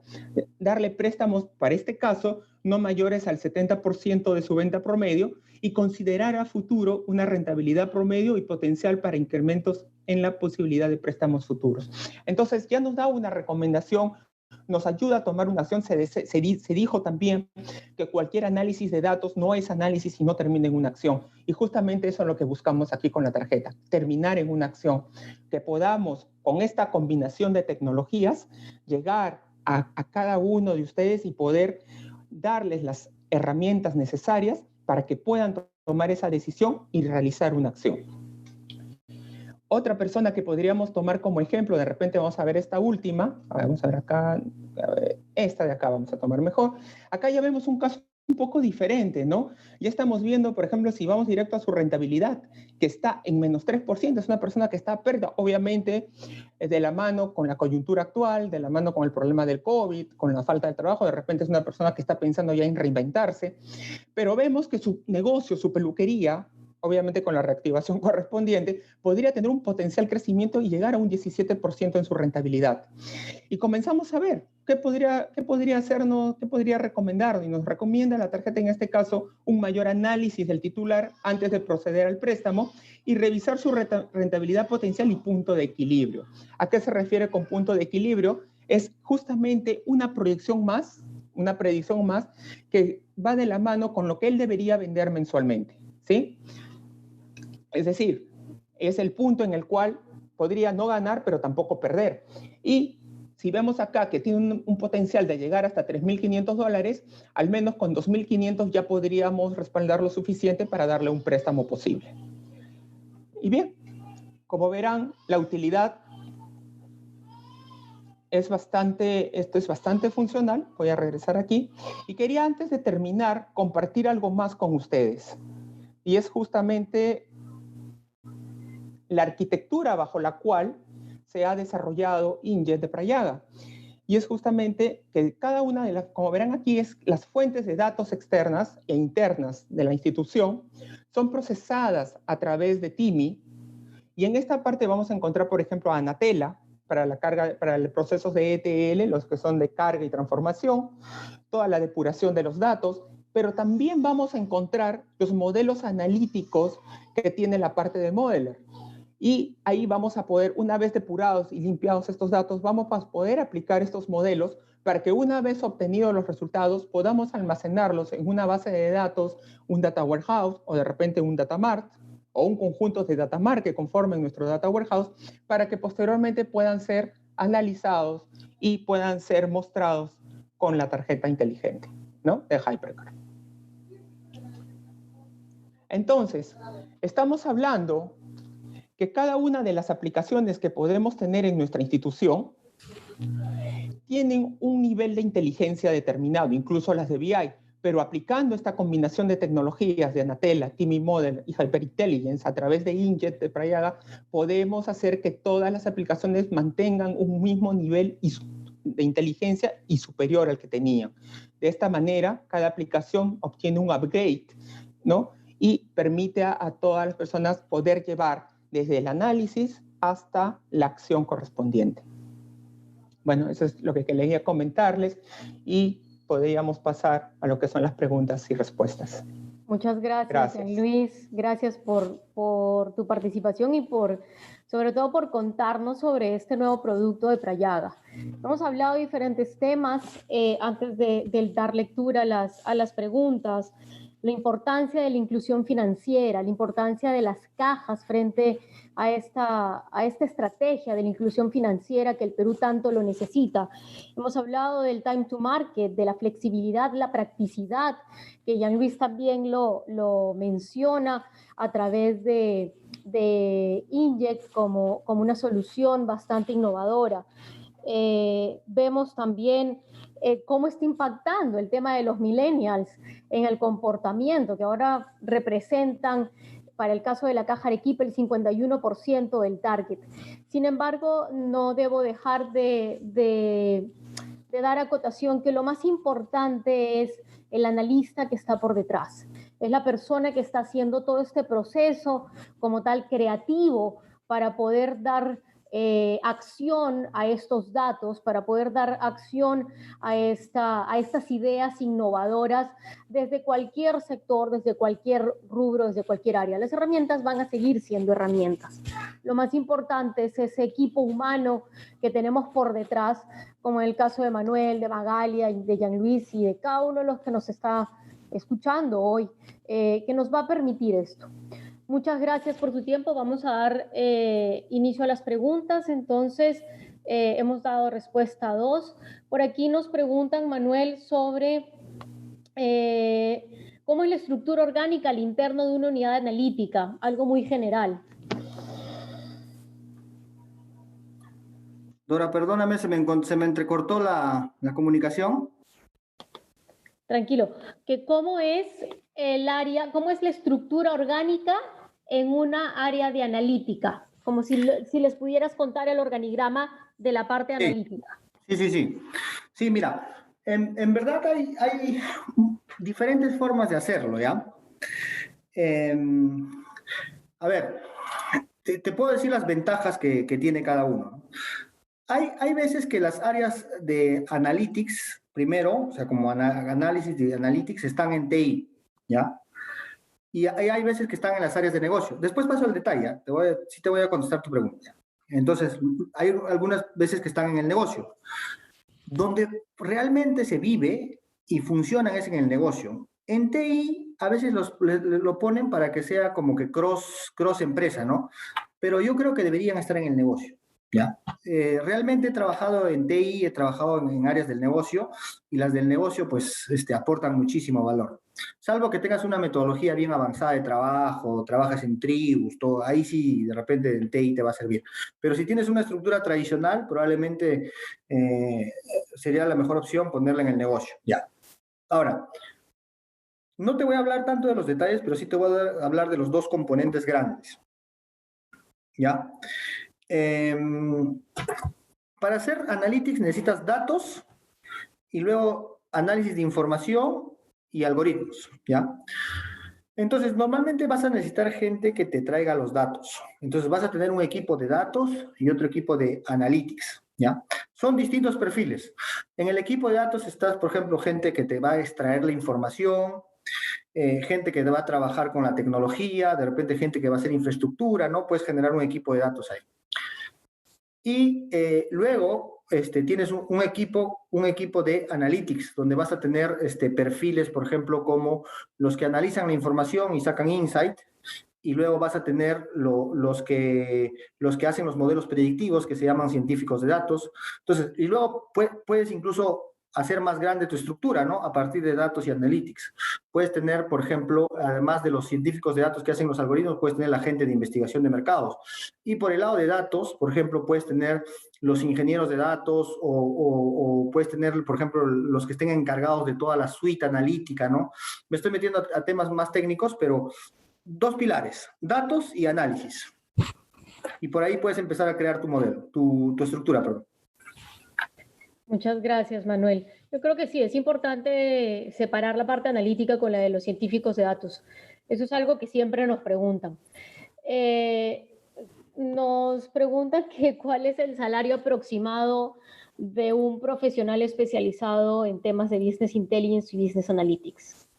darle préstamos, para este caso, no mayores al 70% de su venta promedio y considerar a futuro una rentabilidad promedio y potencial para incrementos en la posibilidad de préstamos futuros. Entonces, ya nos da una recomendación, nos ayuda a tomar una acción. Se dijo también que cualquier análisis de datos no es análisis y no termina en una acción. Y justamente eso es lo que buscamos aquí con la tarjeta, terminar en una acción. Que podamos, con esta combinación de tecnologías, llegar a cada uno de ustedes y poder darles las herramientas necesarias para que puedan tomar esa decisión y realizar una acción. Otra persona que podríamos tomar como ejemplo, de repente vamos a ver esta última, vamos a ver acá, esta de acá vamos a tomar mejor. Acá ya vemos un caso un poco diferente, ¿no? Ya estamos viendo, por ejemplo, si vamos directo a su rentabilidad, que está en menos 3%, es una persona que está a pérdida, obviamente, de la mano con la coyuntura actual, de la mano con el problema del COVID, con la falta de trabajo, de repente es una persona que está pensando ya en reinventarse, pero vemos que su negocio, su peluquería, obviamente con la reactivación correspondiente, podría tener un potencial crecimiento y llegar a un 17% en su rentabilidad. Y comenzamos a ver qué podría hacernos, qué podría recomendarnos. Y nos recomienda la tarjeta, en este caso, un mayor análisis del titular antes de proceder al préstamo y revisar su rentabilidad potencial y punto de equilibrio. ¿A qué se refiere con punto de equilibrio? Es justamente una proyección más, una predicción más que va de la mano con lo que él debería vender mensualmente, ¿sí? Es decir, es el punto en el cual podría no ganar, pero tampoco perder. Y si vemos acá que tiene un potencial de llegar hasta $3,500, al menos con 2,500 ya podríamos respaldar lo suficiente para darle un préstamo posible. Y bien, como verán, la utilidad esto es bastante funcional. Voy a regresar aquí. Y quería, antes de terminar, compartir algo más con ustedes. Y es justamente la arquitectura bajo la cual se ha desarrollado Inkjet de Prayaga. Y es justamente que cada una de las, como verán aquí, es las fuentes de datos externas e internas de la institución son procesadas a través de TIMI. Y en esta parte vamos a encontrar, por ejemplo, a Anatela para los procesos de ETL, los que son de carga y transformación, toda la depuración de los datos, pero también vamos a encontrar los modelos analíticos que tiene la parte de Modeler. Y ahí vamos a poder, una vez depurados y limpiados estos datos, vamos a poder aplicar estos modelos para que una vez obtenidos los resultados podamos almacenarlos en una base de datos, un data warehouse o de repente un data mart o un conjunto de data mart que conformen nuestro data warehouse para que posteriormente puedan ser analizados y puedan ser mostrados con la tarjeta inteligente, ¿no? De Hypercar. Entonces, estamos hablando que cada una de las aplicaciones que podemos tener en nuestra institución tienen un nivel de inteligencia determinado, incluso las de BI, pero aplicando esta combinación de tecnologías de Anatela, TIMI Model y HyperIntelligence a través de Inkjet de Prayaga, podemos hacer que todas las aplicaciones mantengan un mismo nivel y de inteligencia y superior al que tenían. De esta manera, cada aplicación obtiene un upgrade, ¿no? Y permite a todas las personas poder llevar desde el análisis hasta la acción correspondiente. Bueno, eso es lo que quería comentarles y podríamos pasar a lo que son las preguntas y respuestas. Muchas gracias, Jean-Louis. Gracias por tu participación y sobre todo por contarnos sobre este nuevo producto de Prayaga. Hemos hablado de diferentes temas antes de dar lectura a las preguntas. La importancia de la inclusión financiera, la importancia de las cajas frente a esta estrategia de la inclusión financiera que el Perú tanto lo necesita. Hemos hablado del time to market, de la flexibilidad, la practicidad, que Jean-Louis también lo menciona a través de Inject como una solución bastante innovadora. Vemos también cómo está impactando el tema de los millennials en el comportamiento, que ahora representan, para el caso de la Caja Arequipa, el 51% del target. Sin embargo, no debo dejar de dar acotación que lo más importante es el analista que está por detrás. Es la persona que está haciendo todo este proceso como tal creativo para poder dar acción a estos datos, para poder dar acción a estas ideas innovadoras desde cualquier sector, desde cualquier rubro, desde cualquier área. Las herramientas van a seguir siendo herramientas. Lo más importante es ese equipo humano que tenemos por detrás, como en el caso de Manuel, de Magalia, de Jean-Louis y de cada uno de los que nos está escuchando hoy, que nos va a permitir esto. Muchas gracias por su tiempo. Vamos a dar inicio a las preguntas. Entonces, hemos dado respuesta a 2. Por aquí nos preguntan, Manuel, sobre cómo es la estructura orgánica al interno de una unidad analítica, algo muy general. Dora, perdóname, se me entrecortó la comunicación. Tranquilo. Que cómo es el área, cómo es la estructura orgánica en una área de analítica, como si les pudieras contar el organigrama de la parte analítica. Sí, mira, en verdad hay diferentes formas de hacerlo, ¿ya? A ver, te puedo decir las ventajas que tiene cada uno. Hay veces que las áreas de analytics, primero, o sea, como análisis de analytics, están en TI, ¿ya? Y hay veces que están en las áreas de negocio. Después paso al detalle, sí te voy a contestar tu pregunta. Entonces, hay algunas veces que están en el negocio. Donde realmente se vive y funciona es en el negocio. En TI, a veces lo ponen para que sea como que cross empresa, ¿no? Pero yo creo que deberían estar en el negocio, ¿ya? Realmente he trabajado en TI, he trabajado en áreas del negocio, y las del negocio, pues, aportan muchísimo valor. Salvo que tengas una metodología bien avanzada de trabajo, trabajas en tribus, todo, ahí sí, de repente el TI te va a servir. Pero si tienes una estructura tradicional, probablemente sería la mejor opción ponerla en el negocio, ya. Ahora, no te voy a hablar tanto de los detalles, pero sí te voy a hablar de los dos componentes grandes, ¿ya? Para hacer analytics necesitas datos y luego análisis de información y algoritmos, ¿ya? Entonces, normalmente vas a necesitar gente que te traiga los datos. Entonces, vas a tener un equipo de datos y otro equipo de analytics, ¿ya? Son distintos perfiles. En el equipo de datos estás, por ejemplo, gente que te va a extraer la información, gente que va a trabajar con la tecnología, de repente gente que va a hacer infraestructura, ¿no? Puedes generar un equipo de datos ahí. Y luego tienes un equipo de analytics, donde vas a tener perfiles, por ejemplo, como los que analizan la información y sacan insight, y luego vas a tener los que hacen los modelos predictivos, que se llaman científicos de datos. Entonces, y luego puedes incluso hacer más grande tu estructura, ¿no? A partir de datos y analytics. Puedes tener, por ejemplo, además de los científicos de datos que hacen los algoritmos, puedes tener la gente de investigación de mercados. Y por el lado de datos, por ejemplo, puedes tener los ingenieros de datos o puedes tener, por ejemplo, los que estén encargados de toda la suite analítica, ¿no? Me estoy metiendo a temas más técnicos, pero dos pilares, datos y análisis. Y por ahí puedes empezar a crear tu modelo, tu estructura, perdón. Muchas gracias, Manuel. Yo creo que sí, es importante separar la parte analítica con la de los científicos de datos. Eso es algo que siempre nos preguntan. Nos preguntan que cuál es el salario aproximado de un profesional especializado en temas de Business Intelligence y Business Analytics.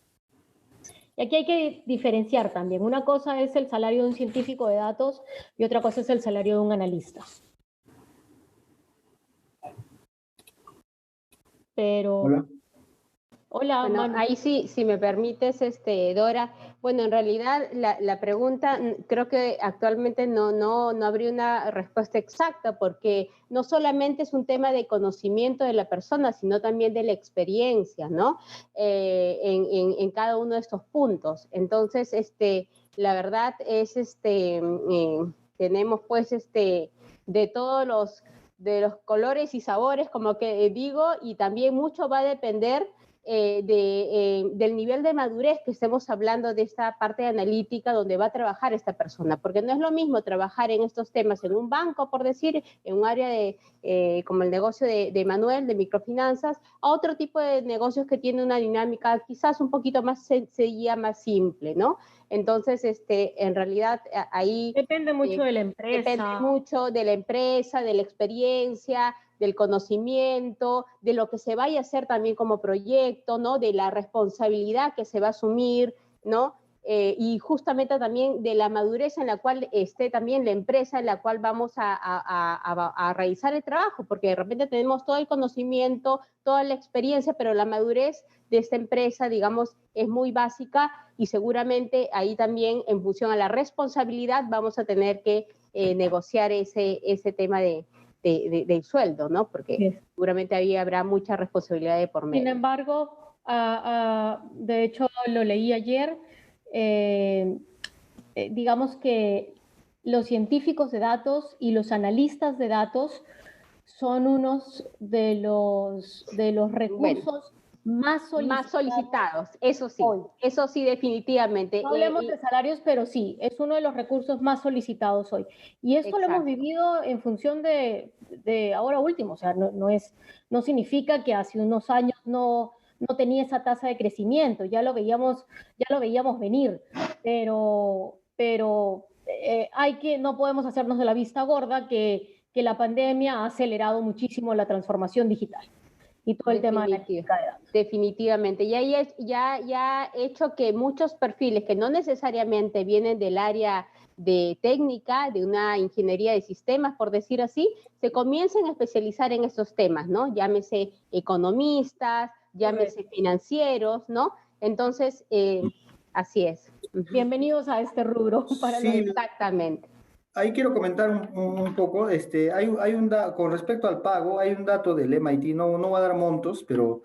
Y aquí hay que diferenciar también. Una cosa es el salario de un científico de datos y otra cosa es el salario de un analista. Pero... Hola. Hola, bueno, Manu. ahí sí, si me permites, Dora. Bueno, en realidad la pregunta creo que actualmente no habría una respuesta exacta porque no solamente es un tema de conocimiento de la persona, sino también de la experiencia, ¿no? En cada uno de estos puntos. Entonces, la verdad es, tenemos pues, de todos de los colores y sabores, como que digo, y también mucho va a depender del nivel de madurez que estemos hablando de esta parte analítica donde va a trabajar esta persona, porque no es lo mismo trabajar en estos temas en un banco, por decir, en un área como el negocio de Manuel, de microfinanzas, a otro tipo de negocios que tiene una dinámica quizás un poquito más sencilla, más simple, ¿no? Entonces, en realidad, ahí... Depende mucho de la empresa. Depende mucho de la empresa, de la experiencia, del conocimiento, de lo que se vaya a hacer también como proyecto, ¿no? De la responsabilidad que se va a asumir, ¿no? Y justamente también de la madurez en la cual esté también la empresa en la cual vamos a realizar el trabajo, porque de repente tenemos todo el conocimiento, toda la experiencia, pero la madurez de esta empresa, digamos, es muy básica y seguramente ahí también en función a la responsabilidad vamos a tener que negociar ese tema del sueldo, ¿no? Porque sí, seguramente ahí habrá mucha responsabilidad de por medio. Sin embargo, de hecho lo leí ayer, digamos que los científicos de datos y los analistas de datos son unos de los recursos más solicitados, eso sí, definitivamente. No hablemos de salarios, pero sí, es uno de los recursos más solicitados hoy. Y esto lo hemos vivido en función de ahora último, o sea, no significa que hace unos años no tenía esa tasa de crecimiento, ya lo veíamos venir, pero no podemos hacernos de la vista gorda que la pandemia ha acelerado muchísimo la transformación digital y todo el tema de la ética de datos. Definitivamente. Ya ha hecho que muchos perfiles que no necesariamente vienen del área de técnica, de una ingeniería de sistemas, por decir así, se comiencen a especializar en estos temas, ¿no? Llámese economistas, llámese financieros, ¿no? Entonces, así es. Bienvenidos a este rubro. Exactamente. Ahí quiero comentar un poco, con respecto al pago, hay un dato del MIT, no voy a dar montos, pero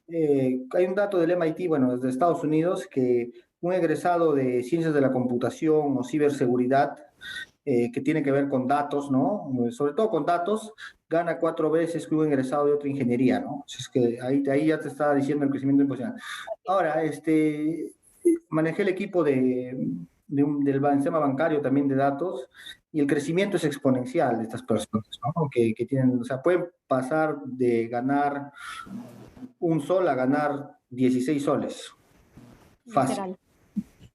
hay un dato del MIT, bueno, desde Estados Unidos, que un egresado de ciencias de la computación o ciberseguridad, que tiene que ver con datos, ¿no? Sobre todo con datos, gana 4 veces que un egresado de otra ingeniería, ¿no? Es que ahí ya te estaba diciendo el crecimiento impresionante. Ahora, manejé el equipo del sistema bancario también de datos y el crecimiento es exponencial de estas personas, ¿no? Que tienen, o sea, pueden pasar de ganar un sol a ganar 16 soles. Fácil.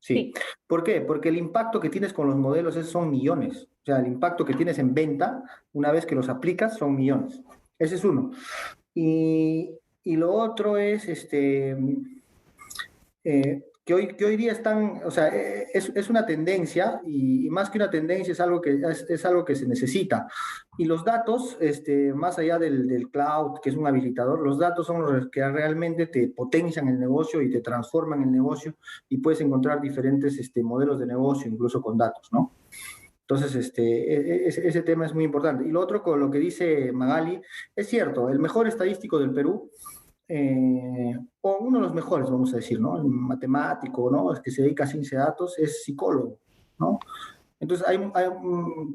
Sí. ¿Por qué? Porque el impacto que tienes con los modelos son millones. O sea, el impacto que tienes en venta, una vez que los aplicas, son millones. Ese es uno. Y lo otro es, que hoy día están, o sea, es una tendencia y más que una tendencia es algo que se necesita. Y los datos, más allá del cloud, que es un habilitador, los datos son los que realmente te potencian el negocio y te transforman el negocio y puedes encontrar diferentes modelos de negocio, incluso con datos, ¿no? Entonces, ese tema es muy importante. Y lo otro, con lo que dice Magali, es cierto, el mejor estadístico del Perú, o uno de los mejores, vamos a decir, ¿no? El matemático, ¿no? Es que se dedica a ciencia de datos, es psicólogo, ¿no? Entonces,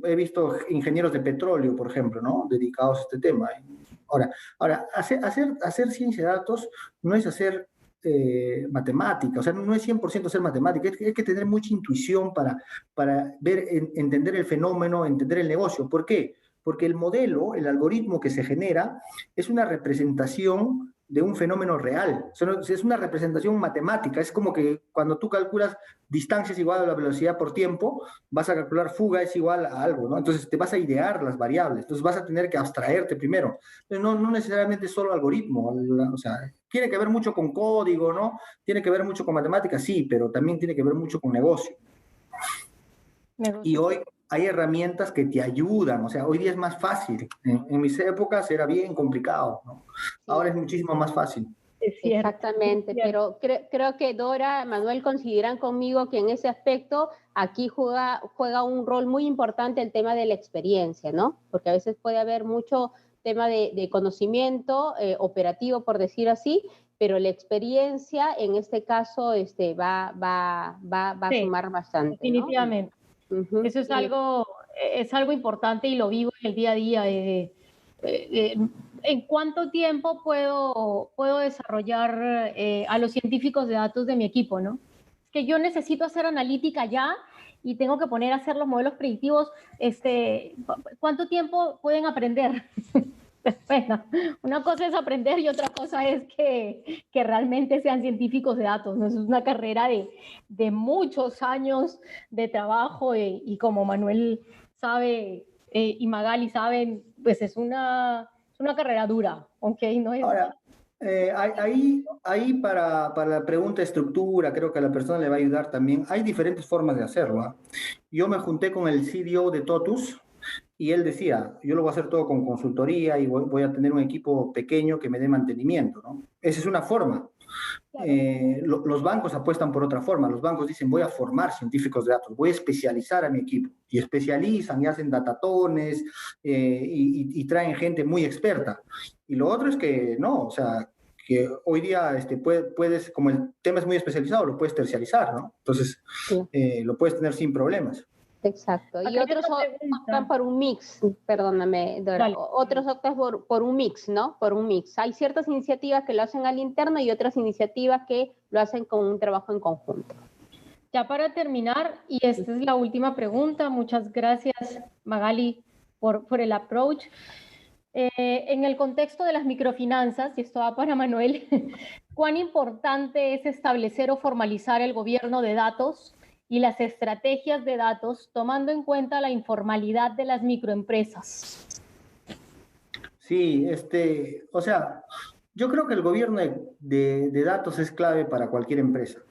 he visto ingenieros de petróleo, por ejemplo, ¿no? Dedicados a este tema. Ahora hacer ciencia de datos no es hacer matemática, o sea, no es 100% hacer matemática, hay que tener mucha intuición para entender el fenómeno, entender el negocio. ¿Por qué? porque el modelo, el algoritmo que se genera, es una representación de un fenómeno real. Es una representación matemática. Es como que cuando tú calculas distancia es igual a la velocidad por tiempo, vas a calcular fuga es igual a algo, ¿no? Entonces te vas a idear las variables. Entonces vas a tener que abstraerte primero. Pero no necesariamente solo algoritmo. O sea, tiene que ver mucho con código, ¿no? Tiene que ver mucho con matemáticas, sí, pero también tiene que ver mucho con negocio. Y hoy hay herramientas que te ayudan, o sea, hoy día es más fácil. En mis épocas era bien complicado, ¿no? Ahora es muchísimo más fácil. Exactamente, pero creo que Dora, Manuel coincidirán conmigo que en ese aspecto aquí juega un rol muy importante el tema de la experiencia, ¿no? Porque a veces puede haber mucho tema de conocimiento operativo, por decir así, pero la experiencia en este caso va a sumar bastante, ¿no? Definitivamente. Eso es algo importante y lo vivo en el día a día. ¿En cuánto tiempo puedo desarrollar a los científicos de datos de mi equipo, ¿no? Es que yo necesito hacer analítica ya y tengo que poner a hacer los modelos predictivos. ¿Cuánto tiempo pueden aprender? Bueno, una cosa es aprender y otra cosa es que realmente sean científicos de datos, ¿no? Es una carrera de muchos años de trabajo y como Manuel sabe y Magali saben, pues es una carrera dura, ¿ok? No es... Ahora, ahí para la pregunta de estructura, creo que a la persona le va a ayudar también. Hay diferentes formas de hacerlo, ¿eh? Yo me junté con el CDO de Totus, y él decía, yo lo voy a hacer todo con consultoría y voy a tener un equipo pequeño que me dé mantenimiento, ¿no? Esa es una forma. Claro. Los bancos apuestan por otra forma. Los bancos dicen, voy a formar científicos de datos, voy a especializar a mi equipo. Y especializan y hacen datatones y traen gente muy experta. Y lo otro es que no, o sea, que hoy día puedes, como el tema es muy especializado, lo puedes terciarizar, ¿no? Entonces, sí. Lo puedes tener sin problemas. Exacto. Y otros optan por un mix, perdóname, Dora. Vale. Otros optan por un mix, ¿no? Por un mix. Hay ciertas iniciativas que lo hacen al interno y otras iniciativas que lo hacen con un trabajo en conjunto. Ya para terminar, y esta es la última pregunta, muchas gracias, Magali, por el approach. En el contexto de las microfinanzas, y esto va para Manuel, ¿cuán importante es establecer o formalizar el gobierno de datos y las estrategias de datos, tomando en cuenta la informalidad de las microempresas? Sí, o sea, yo creo que el gobierno de datos es clave para cualquier empresa,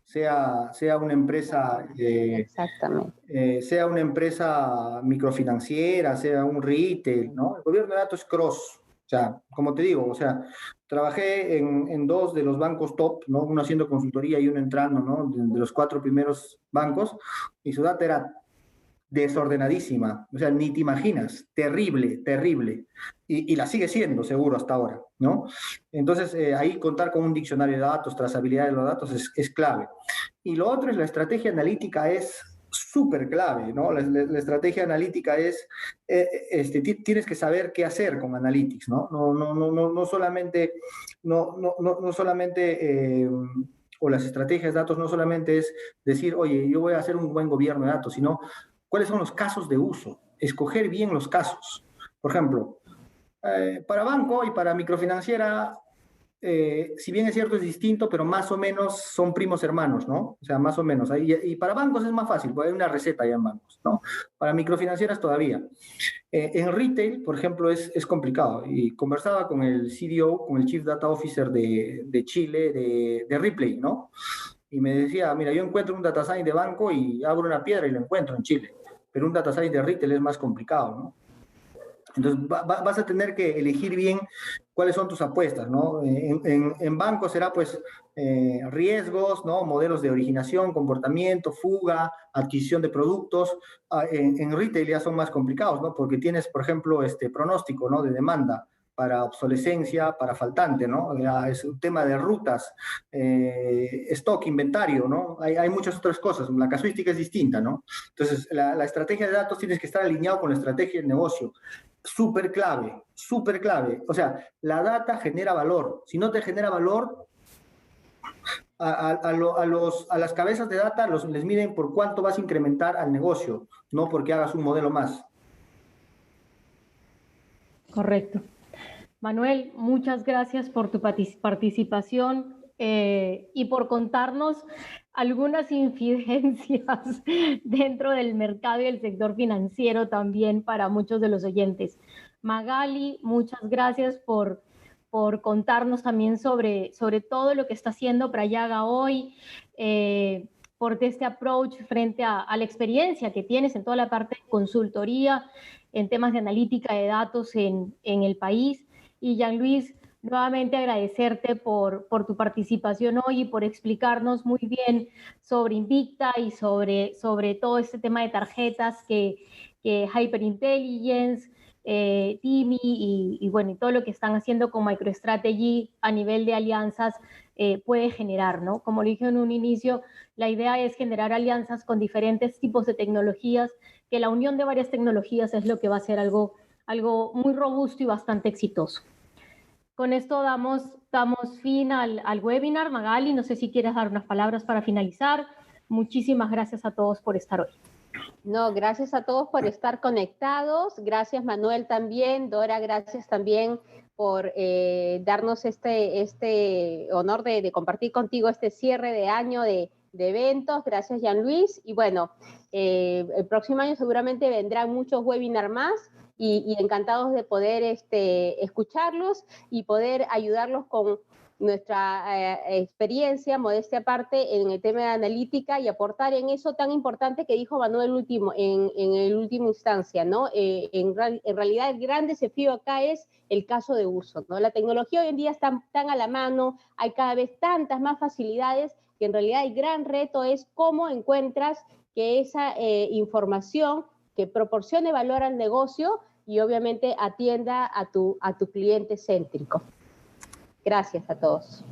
sea una empresa, exactamente, sea una empresa microfinanciera, sea un retail, ¿no? El gobierno de datos es cross. O sea, como te digo, o sea, trabajé en dos de los bancos top, ¿no? Uno haciendo consultoría y uno entrando, ¿no? De los 4 primeros bancos, y su data era desordenadísima, o sea, ni te imaginas, terrible, terrible, y la sigue siendo seguro hasta ahora, ¿no? Entonces, ahí contar con un diccionario de datos, trazabilidad de los datos es clave. Y lo otro es la estrategia analítica es súper clave, ¿no? La estrategia analítica es, tienes que saber qué hacer con Analytics, ¿no? No solamente, o las estrategias de datos no solamente es decir, oye, yo voy a hacer un buen gobierno de datos, sino cuáles son los casos de uso, escoger bien los casos. Por ejemplo, para banco y para microfinanciera, si bien es cierto es distinto, pero más o menos son primos hermanos, ¿no? O sea, más o menos. Y para bancos es más fácil, porque hay una receta ya en bancos, ¿no? Para microfinancieras todavía. En retail, por ejemplo, es complicado. Y conversaba con el CDO, con el Chief Data Officer de Chile, de Ripley, ¿no? Y me decía, mira, yo encuentro un data science de banco y abro una piedra y lo encuentro en Chile. Pero un data science de retail es más complicado, ¿no? Entonces vas a tener que elegir bien cuáles son tus apuestas, ¿no? En banco será pues riesgos, ¿no? Modelos de originación, comportamiento, fuga, adquisición de productos. En retail ya son más complicados, ¿no? Porque tienes, por ejemplo, pronóstico, ¿no? De demanda para obsolescencia, para faltante, ¿no? Es un tema de rutas, stock, inventario, ¿no? Hay muchas otras cosas, la casuística es distinta, ¿no? Entonces, la estrategia de datos tienes que estar alineado con la estrategia del negocio. Súper clave, súper clave. O sea, la data genera valor. Si no te genera valor, a las cabezas de data les miden por cuánto vas a incrementar al negocio, no porque hagas un modelo más. Correcto. Manuel, muchas gracias por tu participación y por contarnos algunas incidencias dentro del mercado y el sector financiero también para muchos de los oyentes. Magali, muchas gracias por contarnos también sobre todo lo que está haciendo Prayaga hoy, por este approach frente a la experiencia que tienes en toda la parte de consultoría, en temas de analítica de datos en el país. Y Jean-Louis, nuevamente agradecerte por tu participación hoy y por explicarnos muy bien sobre Invicta y sobre todo este tema de tarjetas que Hyperintelligence, Timi y bueno, y todo lo que están haciendo con MicroStrategy a nivel de alianzas puede generar, ¿no? Como lo dije en un inicio, la idea es generar alianzas con diferentes tipos de tecnologías, que la unión de varias tecnologías es lo que va a ser algo muy robusto y bastante exitoso. Con esto damos fin al webinar. Magali, no sé si quieres dar unas palabras para finalizar. Muchísimas gracias a todos por estar hoy. No, gracias a todos por estar conectados. Gracias, Manuel, también. Dora, gracias también por darnos este honor de compartir contigo este cierre de año de eventos. Gracias, Jean-Louis. Y bueno, el próximo año seguramente vendrán muchos webinars más y encantados de poder escucharlos y poder ayudarlos con nuestra experiencia, modestia aparte, en el tema de analítica y aportar en eso tan importante que dijo Manuel en el último instancia, ¿no? En realidad el gran desafío acá es el caso de uso, ¿no? La tecnología hoy en día está tan a la mano, hay cada vez tantas más facilidades que en realidad el gran reto es cómo encuentras que esa información que proporcione valor al negocio y obviamente atienda a tu cliente céntrico. Gracias a todos.